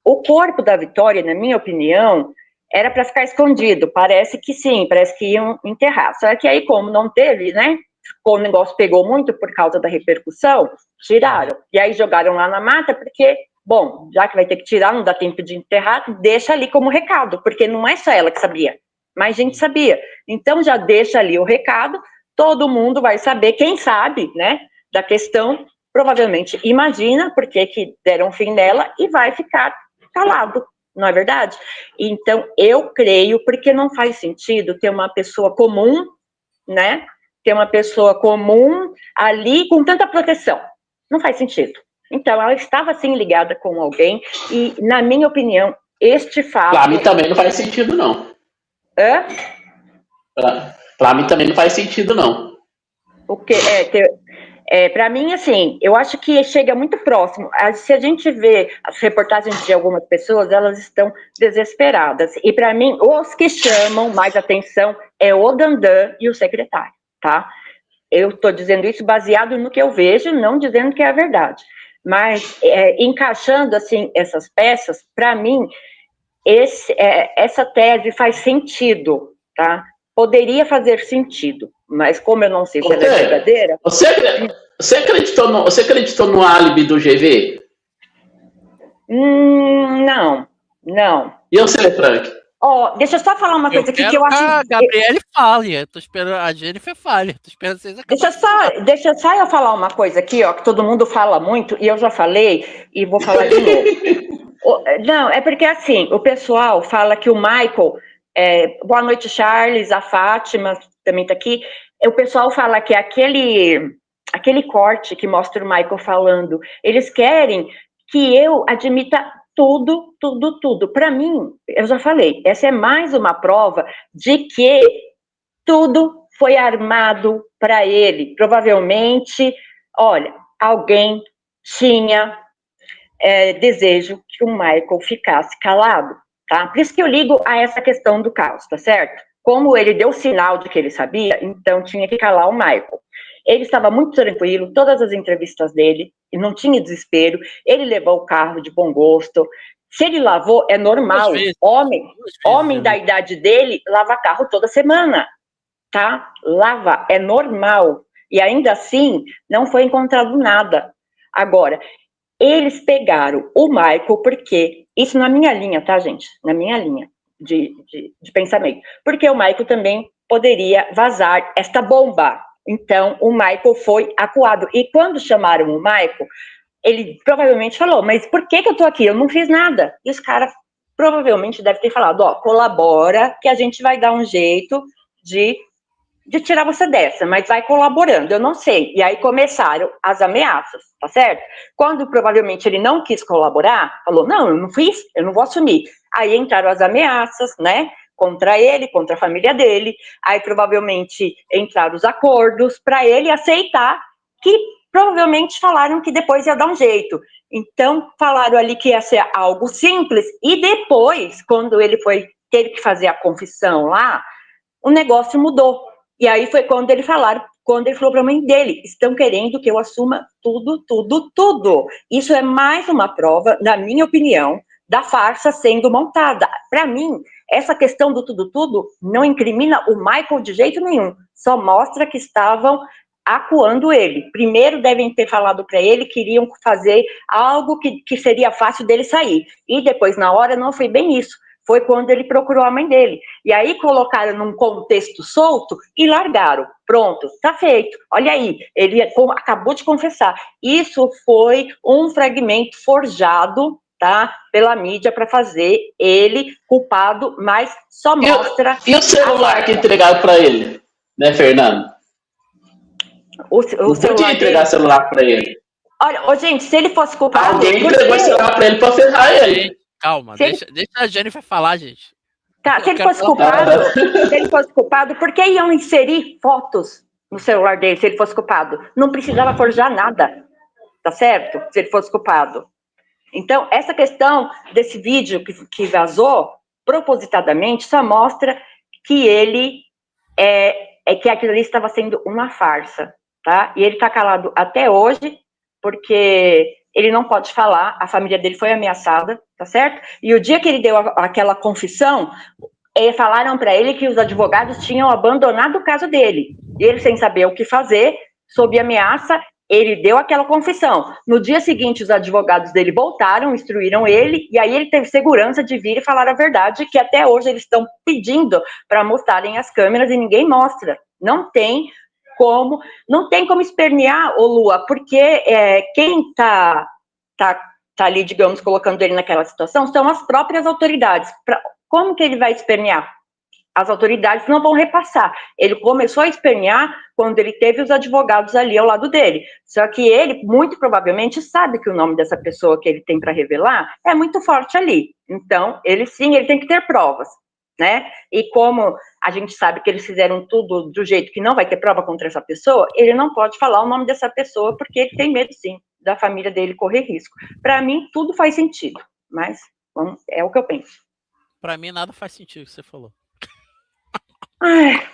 O corpo da Vitória, na minha opinião, era para ficar escondido, parece que sim, parece que iam enterrar, só que aí como não teve, né, o negócio pegou muito por causa da repercussão, tiraram, e aí jogaram lá na mata, porque, bom, já que vai ter que tirar, não dá tempo de enterrar, deixa ali como recado, porque não é só ela que sabia, mais gente sabia, então já deixa ali o recado, todo mundo vai saber, quem sabe, né, da questão, provavelmente imagina por que deram fim nela e vai ficar calado, não é verdade? Então, eu creio, porque não faz sentido ter uma pessoa comum, né, ter uma pessoa comum ali com tanta proteção, não faz sentido. Então, ela estava, sim, ligada com alguém, e, na minha opinião, este fato... Para mim também não faz sentido, não. Hã? Para mim também não faz sentido, não. O quê? Para mim, assim, eu acho que chega muito próximo. Se a gente vê as reportagens de algumas pessoas, elas estão desesperadas. E, para mim, os que chamam mais atenção é o Dandan e o secretário, tá? Eu estou dizendo isso baseado no que eu vejo, não dizendo que é a verdade. Mas, encaixando, assim, essas peças, para mim, essa tese faz sentido, tá? Poderia fazer sentido, mas como eu não sei se ela é verdadeira... Você acreditou no álibi do GV? Não. E o Celeprank? Deixa eu só falar uma coisa aqui que eu acho... a Gabriele fale, eu tô esperando a Jennifer fale, tô esperando vocês acabarem. Deixa só eu falar uma coisa aqui, ó, que todo mundo fala muito, e eu já falei, e vou falar de novo. Não, é porque assim, o pessoal fala que o Michael... boa noite, Charles, a Fátima também tá aqui. O pessoal fala que aquele corte que mostra o Michael falando, eles querem que eu admita tudo. Para mim, eu já falei, essa é mais uma prova de que tudo foi armado para ele. Provavelmente, olha, alguém tinha desejo que o Michael ficasse calado, tá? Por isso que eu ligo a essa questão do caos, tá certo? Como ele deu sinal de que ele sabia, então tinha que calar o Michael. Ele estava muito tranquilo, todas as entrevistas dele, e não tinha desespero, ele levou o carro de bom gosto. Se ele lavou, é normal. Homem da idade dele lava carro toda semana, tá? Lava, é normal. E ainda assim, não foi encontrado nada. Agora, eles pegaram o Michael porque, isso na minha linha, tá, gente? Na minha linha de pensamento. Porque o Michael também poderia vazar esta bomba. Então, o Michael foi acuado. E quando chamaram o Michael, ele provavelmente falou, mas por que eu tô aqui? Eu não fiz nada. E os caras provavelmente devem ter falado, colabora que a gente vai dar um jeito de tirar você dessa, mas vai colaborando, eu não sei. E aí começaram as ameaças, tá certo? Quando provavelmente ele não quis colaborar, falou, não, eu não fiz, eu não vou assumir. Aí entraram as ameaças, né? Contra ele, contra a família dele. Aí provavelmente entraram os acordos para ele aceitar, que provavelmente falaram que depois ia dar um jeito. Então falaram ali que ia ser algo simples, e depois, quando ele teve que fazer a confissão lá, o negócio mudou. E aí foi quando ele falou para a mãe dele, estão querendo que eu assuma tudo. Isso é mais uma prova, na minha opinião, da farsa sendo montada. Para mim, essa questão do tudo não incrimina o Michael de jeito nenhum, só mostra que estavam acuando ele. Primeiro devem ter falado para ele que iriam fazer algo que seria fácil dele sair, e depois na hora não foi bem isso. Foi quando ele procurou a mãe dele. E aí colocaram num contexto solto e largaram. Pronto, tá feito. Olha aí, ele acabou de confessar. Isso foi um fragmento forjado, tá, pela mídia para fazer ele culpado, mas só mostra... E o celular que entregaram para ele, né, Fernando? O celular podia entregar o celular para ele. Olha, gente, se ele fosse culpado... Alguém entregou o celular para ele para ferrar ele. Calma, deixa a Jennifer falar, gente. Tá, se ele fosse culpado, por que iam inserir fotos no celular dele, se ele fosse culpado? Não precisava forjar nada, tá certo? Se ele fosse culpado. Então, essa questão desse vídeo que vazou, propositadamente, só mostra que que aquilo ali estava sendo uma farsa. tá? E ele está calado até hoje, porque ele não pode falar, a família dele foi ameaçada, tá certo? E o dia que ele deu aquela confissão, falaram para ele que os advogados tinham abandonado o caso dele. Ele, sem saber o que fazer, sob ameaça, ele deu aquela confissão. No dia seguinte, os advogados dele voltaram, instruíram ele, e aí ele teve segurança de vir e falar a verdade, que até hoje eles estão pedindo para mostrarem as câmeras e ninguém mostra. Não tem como espernear, ô Lua, porque quem tá ali, digamos, colocando ele naquela situação, são as próprias autoridades. Como que ele vai espernear? As autoridades não vão repassar. Ele começou a espernear quando ele teve os advogados ali ao lado dele. Só que ele, muito provavelmente, sabe que o nome dessa pessoa que ele tem para revelar é muito forte ali. Então, ele tem que ter provas, né? E como a gente sabe que eles fizeram tudo do jeito que não vai ter prova contra essa pessoa, ele não pode falar o nome dessa pessoa porque ele tem medo, sim, da família dele correr risco. Para mim, tudo faz sentido, mas é o que eu penso. Para mim, nada faz sentido o que você falou.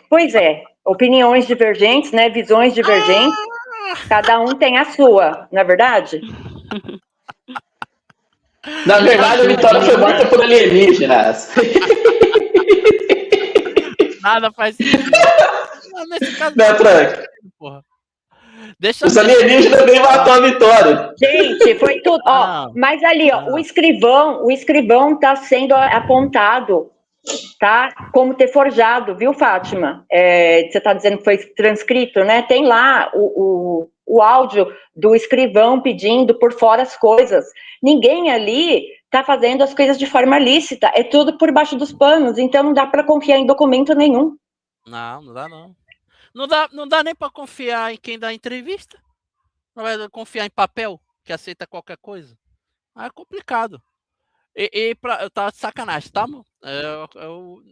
Pois é, opiniões divergentes, né? Visões divergentes. Cada um tem a sua, não é verdade? Na verdade, a Vitória foi morta por alienígenas. Nada faz sentido. Nesse caso, não, Frank. Porra. Os alienígenas nem matou a Vitória. Gente, foi tudo. Ó, mas ali, ó, o escrivão está sendo apontado, tá? Como ter forjado, viu, Fátima? Você está dizendo que foi transcrito, né? Tem lá o áudio do escrivão pedindo por fora as coisas. Ninguém ali está fazendo as coisas de forma lícita. É tudo por baixo dos panos. Então não dá para confiar em documento nenhum. Não dá não. Não dá nem para confiar em quem dá entrevista. Não vai confiar em papel que aceita qualquer coisa. É complicado. Tá de sacanagem, tá, amor? Eu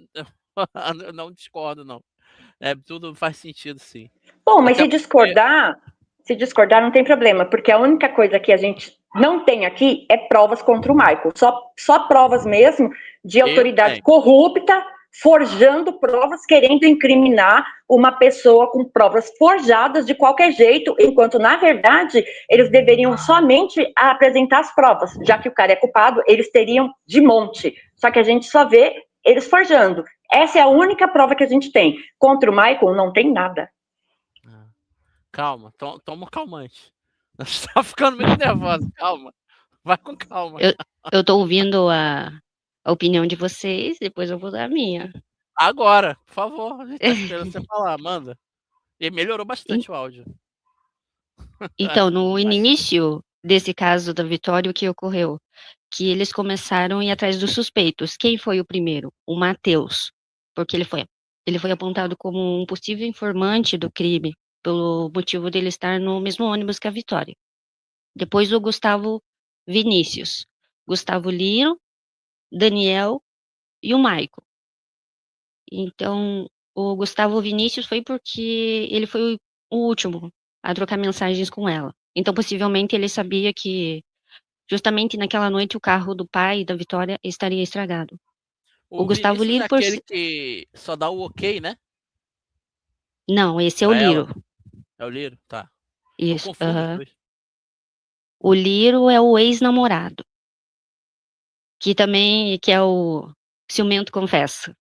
não discordo, não. Tudo faz sentido, sim. Bom, mas se discordar não tem problema, porque a única coisa que a gente não tem aqui é provas contra o Michael. Só provas mesmo de autoridade corrupta, forjando provas, querendo incriminar uma pessoa com provas forjadas de qualquer jeito, enquanto, na verdade, eles deveriam somente apresentar as provas. Já que o cara é culpado, eles teriam de monte. Só que a gente só vê eles forjando. Essa é a única prova que a gente tem. Contra o Michael, não tem nada. Calma, toma um calmante. Você tá ficando muito nervosa, calma. Vai com calma. Eu tô ouvindo a opinião de vocês, depois eu vou dar a minha. Agora, por favor, a gente tá esperando você falar, manda. E melhorou bastante o áudio. Então, no início desse caso da Vitória, o que ocorreu? Que eles começaram a ir atrás dos suspeitos. Quem foi o primeiro? O Matheus, porque ele foi apontado como um possível informante do crime, pelo motivo dele estar no mesmo ônibus que a Vitória. Depois o Gustavo Vinícius, Gustavo Liro, Daniel e o Michael. Então, o Gustavo Vinícius foi porque ele foi o último a trocar mensagens com ela. Então, possivelmente, ele sabia que justamente naquela noite o carro do pai da Vitória estaria estragado. O Gustavo Liro... É aquele que só dá o ok, né? Não, esse é o Liro. É o Liro, tá. Isso. O Liro é o ex-namorado. Que é o ciumento confesso.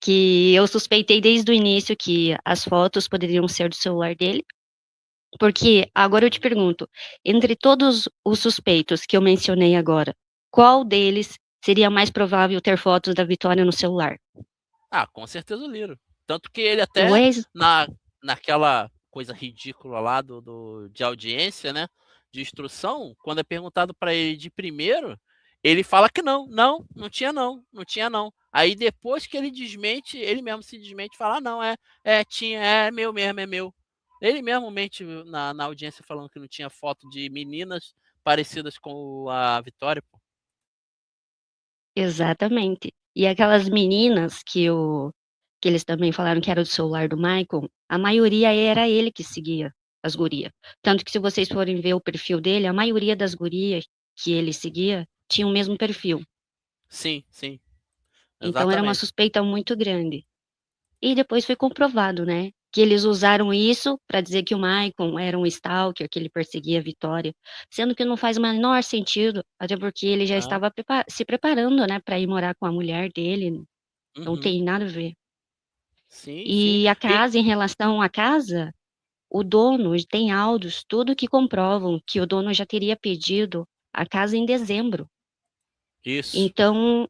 Que eu suspeitei desde o início que as fotos poderiam ser do celular dele. Porque, agora eu te pergunto, entre todos os suspeitos que eu mencionei agora, qual deles seria mais provável ter fotos da Vitória no celular? Com certeza o Liro. Tanto que ele até, naquela coisa ridícula lá de audiência, né, de instrução, quando é perguntado para ele de primeiro, ele fala que não tinha não. Aí depois que ele desmente, ele mesmo se desmente e fala, tinha, é meu mesmo, é meu. Ele mesmo mente na audiência falando que não tinha foto de meninas parecidas com a Vitória, pô. Exatamente. E aquelas meninas que eles também falaram que era do celular do Michael, a maioria era ele que seguia as gurias. Tanto que se vocês forem ver o perfil dele, a maioria das gurias que ele seguia tinha o mesmo perfil. Sim. Exatamente. Então era uma suspeita muito grande. E depois foi comprovado, né, que eles usaram isso para dizer que o Maicon era um stalker, que ele perseguia a Vitória, sendo que não faz o menor sentido, até porque ele já estava se preparando, né, para ir morar com a mulher dele, não tem nada a ver. Sim, E a casa, em relação à casa, o dono tem áudios, tudo que comprovam que o dono já teria pedido a casa em dezembro. Isso. Então,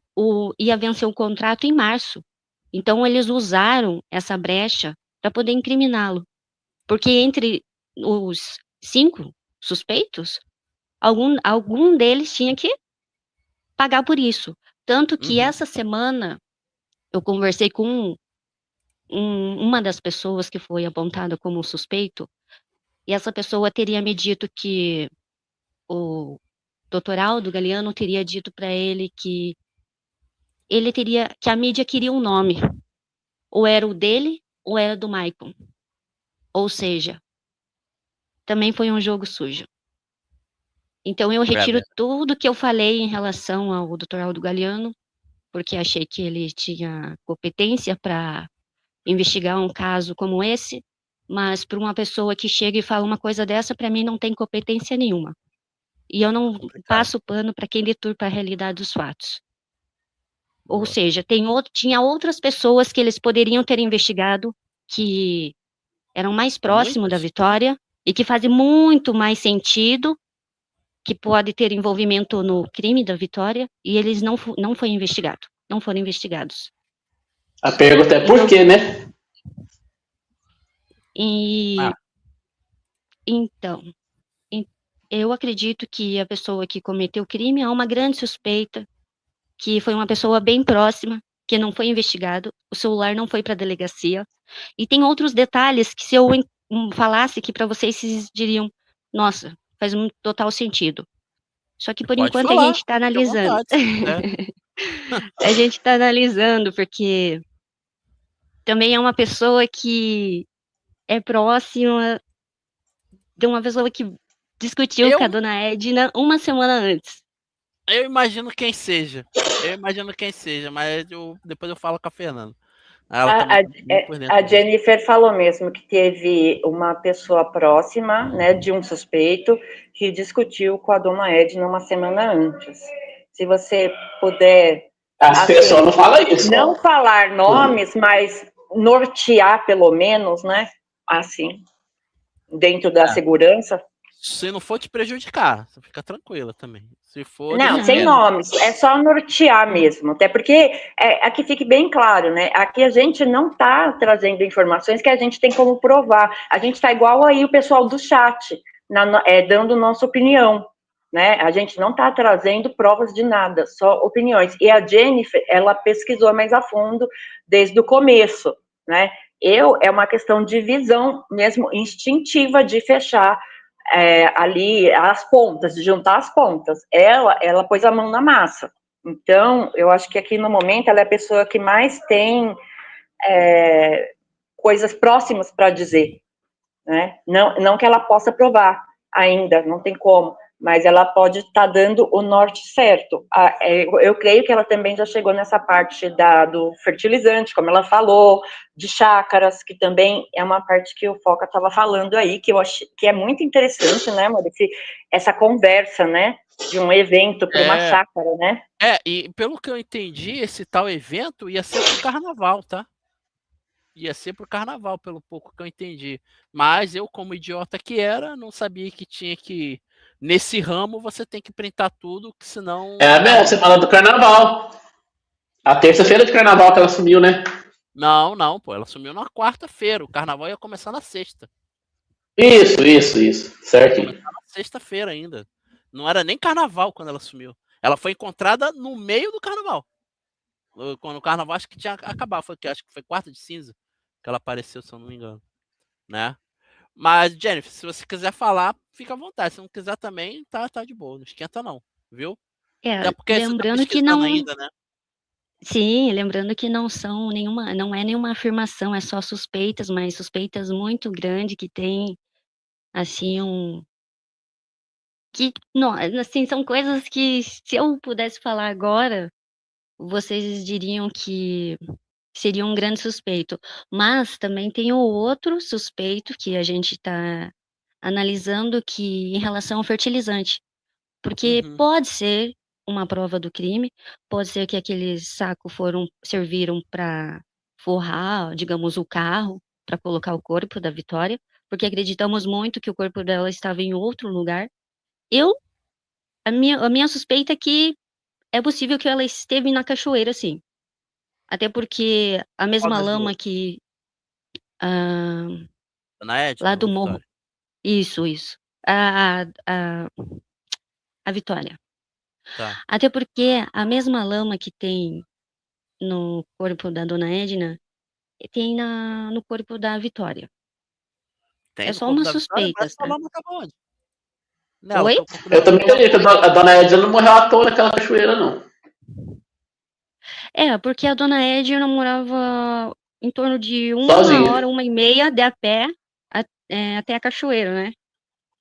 ia vencer o contrato em março. Então, eles usaram essa brecha para poder incriminá-lo. Porque entre os 5 suspeitos, algum deles tinha que pagar por isso. Tanto que essa semana, eu conversei com uma das pessoas que foi apontada como suspeito, e essa pessoa teria me dito que o Dr. Aldo Galeano teria dito para ele que a mídia queria um nome, ou era o dele, ou era do Maicon. Ou seja, também foi um jogo sujo. Então eu retiro tudo que eu falei em relação ao Dr. Aldo Galeano, porque achei que ele tinha competência para investigar um caso como esse, mas para uma pessoa que chega e fala uma coisa dessa, para mim não tem competência nenhuma. E eu não passo pano para quem deturpa a realidade dos fatos. Boa. Ou seja, tinha outras pessoas que eles poderiam ter investigado, que eram mais próximos da Vitória, e que fazem muito mais sentido, que pode ter envolvimento no crime da Vitória, e eles não foram investigados. A pergunta é por quê, né? Então, eu acredito que a pessoa que cometeu o crime é uma grande suspeita, que foi uma pessoa bem próxima, que não foi investigado, o celular não foi para a delegacia, e tem outros detalhes que se eu falasse aqui para vocês diriam, nossa, faz total sentido. Só que por enquanto a gente está analisando. A gente está analisando, porque também é uma pessoa que é próxima de uma pessoa que discutiu com a dona Edna uma semana antes. Eu imagino quem seja, mas depois eu falo com a Fernanda. A Jennifer falou mesmo que teve uma pessoa próxima, né, de um suspeito, que discutiu com a dona Edna uma semana antes. Se você puder... As pessoas não falam isso. Não falar nomes, mas nortear pelo menos, né, assim, dentro da segurança. Se não for te prejudicar, você fica tranquila também. Se for... Não, sem nomes, é só nortear mesmo, até porque, aqui fique bem claro, né, aqui a gente não está trazendo informações que a gente tem como provar, a gente está igual aí o pessoal do chat, dando nossa opinião, né, a gente não está trazendo provas de nada, só opiniões, e a Jennifer, ela pesquisou mais a fundo desde o começo, né, é uma questão de visão mesmo instintiva de fechar ali as pontas, de juntar as pontas. Ela pôs a mão na massa. Então, eu acho que aqui no momento ela é a pessoa que mais tem coisas próximas para dizer, né? Não que ela possa provar ainda, não tem como, mas ela pode estar dando o norte certo. Eu creio que ela também já chegou nessa parte do fertilizante, como ela falou, de chácaras, que também é uma parte que o Foca estava falando aí, que eu acho que é muito interessante, né, Maurício? Essa conversa, né, de um evento para uma chácara, né? E pelo que eu entendi, esse tal evento ia ser pro carnaval, tá? Ia ser pro carnaval, pelo pouco que eu entendi. Mas eu, como idiota que era, não sabia que tinha que... Nesse ramo, você tem que printar tudo, que senão... Mesmo, você fala do carnaval. A terça-feira de carnaval que ela sumiu, né? Não, pô, ela sumiu na quarta-feira. O carnaval ia começar na sexta. Isso. Certo. Ia começar na sexta-feira ainda. Não era nem carnaval quando ela sumiu. Ela foi encontrada no meio do carnaval. Quando o carnaval acho que tinha acabado. Acho que foi quarta de cinza que ela apareceu, se eu não me engano. Né? Mas, Jennifer, se você quiser falar, fica à vontade. Se não quiser também, tá de boa. Não esquenta não, viu? Lembrando que não... Ainda, né? Sim, lembrando que não é nenhuma afirmação, é só suspeitas, mas suspeitas muito grandes que tem, assim, assim, são coisas que, se eu pudesse falar agora, vocês diriam que seria um grande suspeito. Mas também tem o outro suspeito que a gente está analisando que em relação ao fertilizante. Porque pode ser uma prova do crime, pode ser que aqueles sacos serviram para forrar, digamos, o carro, para colocar o corpo da Vitória, porque acreditamos muito que o corpo dela estava em outro lugar. A minha suspeita é que é possível que ela esteve na cachoeira, sim. Até porque a mesma lama que Dona Edna, lá do morro. Vitória. Isso. A Vitória. Tá. Até porque a mesma lama que tem no corpo da Dona Edna tem no corpo da Vitória. Tem É no só corpo uma da Vitória, suspeita, mas a tá? lama tava onde? Não, Oi? Eu também acredito que a Dona Edna não morreu à toa naquela cachoeira, não. É, porque a Dona Edna morava em torno de Sozinha. 1 hora, 1h30 de a pé até a cachoeira, né?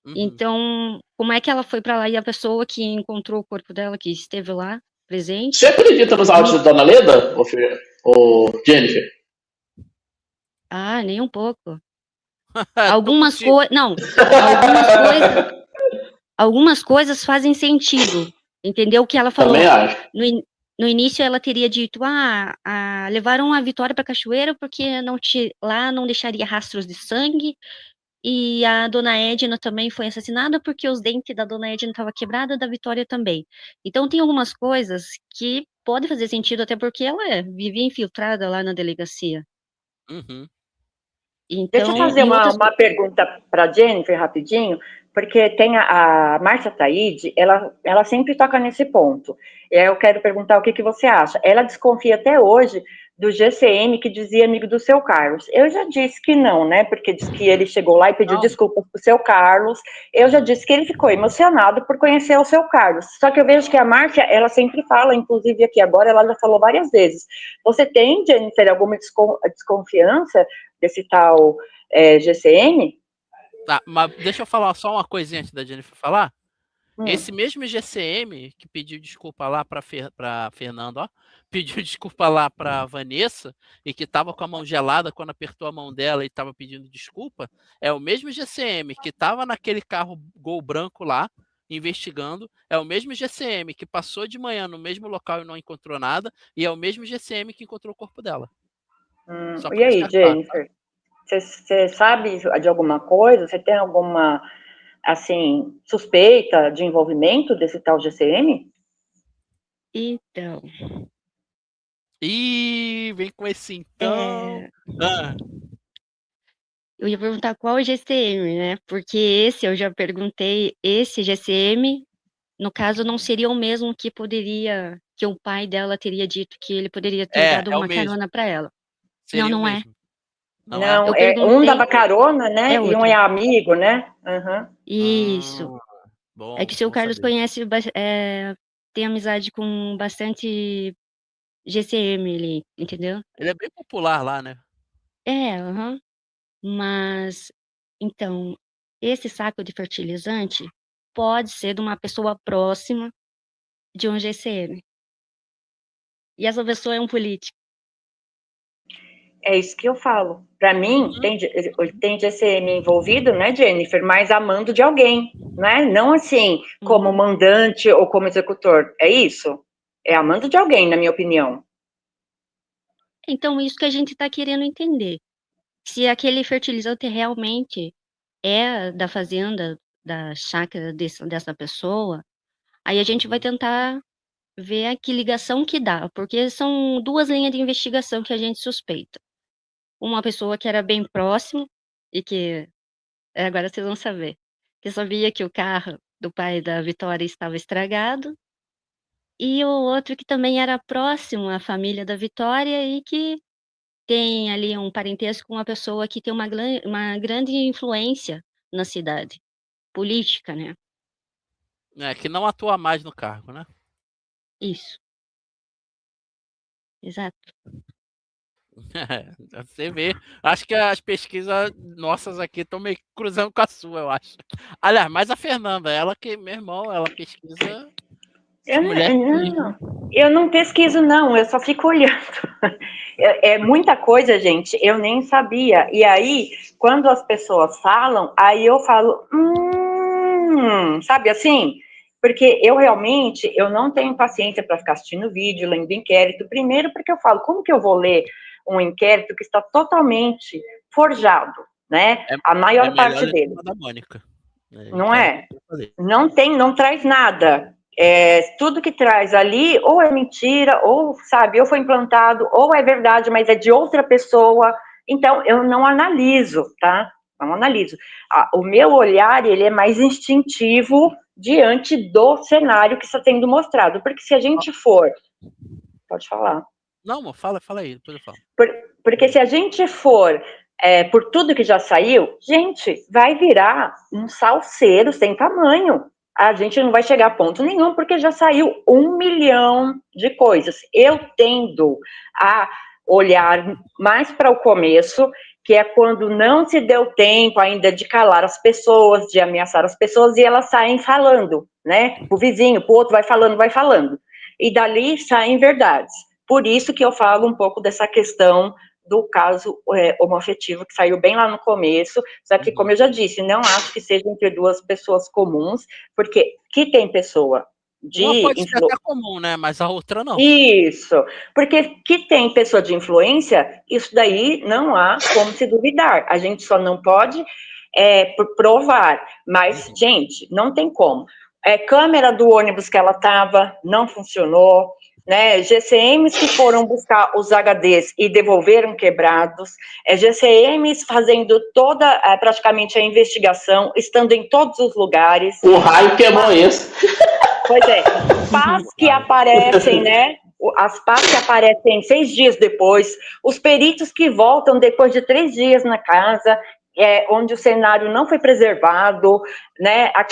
Uhum. Então, como é que ela foi pra lá e a pessoa que encontrou o corpo dela, que esteve lá, presente... Você acredita nos áudios da Dona Leda, ô Jennifer? Ah, nem um pouco. Algumas coisas... Não, algumas coisas fazem sentido. Entendeu o que ela falou? Também acho. No início ela teria dito, levaram a Vitória pra cachoeira porque lá não deixaria rastros de sangue, e a Dona Edna também foi assassinada porque os dentes da Dona Edna estavam quebrados, da Vitória também. Então tem algumas coisas que podem fazer sentido, até porque ela vivia infiltrada lá na delegacia. Uhum. Então, deixa eu fazer uma pergunta para a Jennifer rapidinho, porque tem a Márcia Taide, ela sempre toca nesse ponto. Eu quero perguntar o que você acha. Ela desconfia até hoje do GCM que dizia amigo do seu Carlos. Eu já disse que não, né? Porque diz que ele chegou lá e pediu desculpa pro seu Carlos. Eu já disse que ele ficou emocionado por conhecer o seu Carlos. Só que eu vejo que a Márcia, ela sempre fala, inclusive aqui agora, ela já falou várias vezes. Você tem, Jennifer, alguma desconfiança desse tal GCM? Tá, mas deixa eu falar só uma coisinha antes da Jennifer falar. Esse mesmo GCM que pediu desculpa lá para Fernando, ó, pediu desculpa lá para Vanessa e que estava com a mão gelada quando apertou a mão dela e estava pedindo desculpa, é o mesmo GCM que estava naquele carro Gol branco lá investigando, é o mesmo GCM que passou de manhã no mesmo local e não encontrou nada, e é o mesmo GCM que encontrou o corpo dela. E aí, Jennifer? Você sabe de alguma coisa? Você tem alguma, assim, suspeita de envolvimento desse tal GCM? Então... vem com esse então... Eu ia perguntar qual GCM, né? Porque esse, eu já perguntei, esse GCM, no caso, não seria o mesmo que o pai dela teria dito que ele poderia ter dado uma carona para ela. Seria não é. Não, um dava carona, né? E um é amigo, né? Uhum. Isso. É que o seu Carlos conhece, tem amizade com bastante GCM ali, entendeu? Ele é bem popular lá, né? Mas, então, esse saco de fertilizante pode ser de uma pessoa próxima de um GCM. E essa pessoa é um político. É isso que eu falo. Para mim, tem GCM envolvido, né, Jennifer? Mas amando de alguém, né? Não assim, como mandante ou como executor. É isso? É amando de alguém, na minha opinião. Então, isso que a gente está querendo entender. Se aquele fertilizante realmente é da fazenda, da chácara dessa pessoa, aí a gente vai tentar ver a que ligação que dá, porque são 2 linhas de investigação que a gente suspeita. Uma pessoa que era bem próximo e que, agora vocês vão saber, que sabia que o carro do pai da Vitória estava estragado, e o outro que também era próximo à família da Vitória e que tem ali um parentesco com uma pessoa que tem uma grande influência na cidade, política, né? Que não atua mais no cargo, né? Isso. Exato. Você vê. Acho que as pesquisas nossas aqui estão meio cruzando com a sua, eu acho. Aliás, mais a Fernanda, ela que, meu irmão, ela pesquisa Eu não pesquiso, não, eu só fico olhando. É muita coisa, gente, eu nem sabia. E aí, quando as pessoas falam, aí eu falo, sabe assim? Porque eu realmente, eu não tenho paciência para ficar assistindo vídeo, lendo inquérito. Primeiro porque eu falo, como que eu vou ler um inquérito que está totalmente forjado, né? A maior parte dele. Da Mônica. Não é? Não traz nada. Tudo que traz ali, ou é mentira, ou, sabe, ou foi implantado, ou é verdade, mas é de outra pessoa. Então, eu não analiso, tá? Não analiso. O meu olhar, ele é mais instintivo diante do cenário que está sendo mostrado. Porque se a gente for... Pode falar. Não, fala aí, depois eu falo. Porque se a gente for por tudo que já saiu, gente, vai virar um salseiro sem tamanho. A gente não vai chegar a ponto nenhum, porque já saiu 1 milhão de coisas. Eu tendo a olhar mais para o começo, que é quando não se deu tempo ainda de calar as pessoas, de ameaçar as pessoas, e elas saem falando, né? O vizinho, o outro vai falando. E dali saem verdades. Por isso que eu falo um pouco dessa questão do caso homoafetivo, que saiu bem lá no começo, só que, como eu já disse, não acho que seja entre duas pessoas comuns, porque que tem pessoa uma pode ser até comum, né? Mas a outra não. Isso, porque que tem pessoa de influência, isso daí não há como se duvidar. A gente só não pode provar, mas, gente, não tem como. Câmera do ônibus que ela estava não funcionou, né? GCMs que foram buscar os HDs e devolveram quebrados, GCMs fazendo toda, praticamente, a investigação, estando em todos os lugares. O raio queimou isso. Pois é, pás que aparecem, né? As pás que aparecem 6 dias depois, os peritos que voltam depois de 3 dias na casa, onde o cenário não foi preservado, né?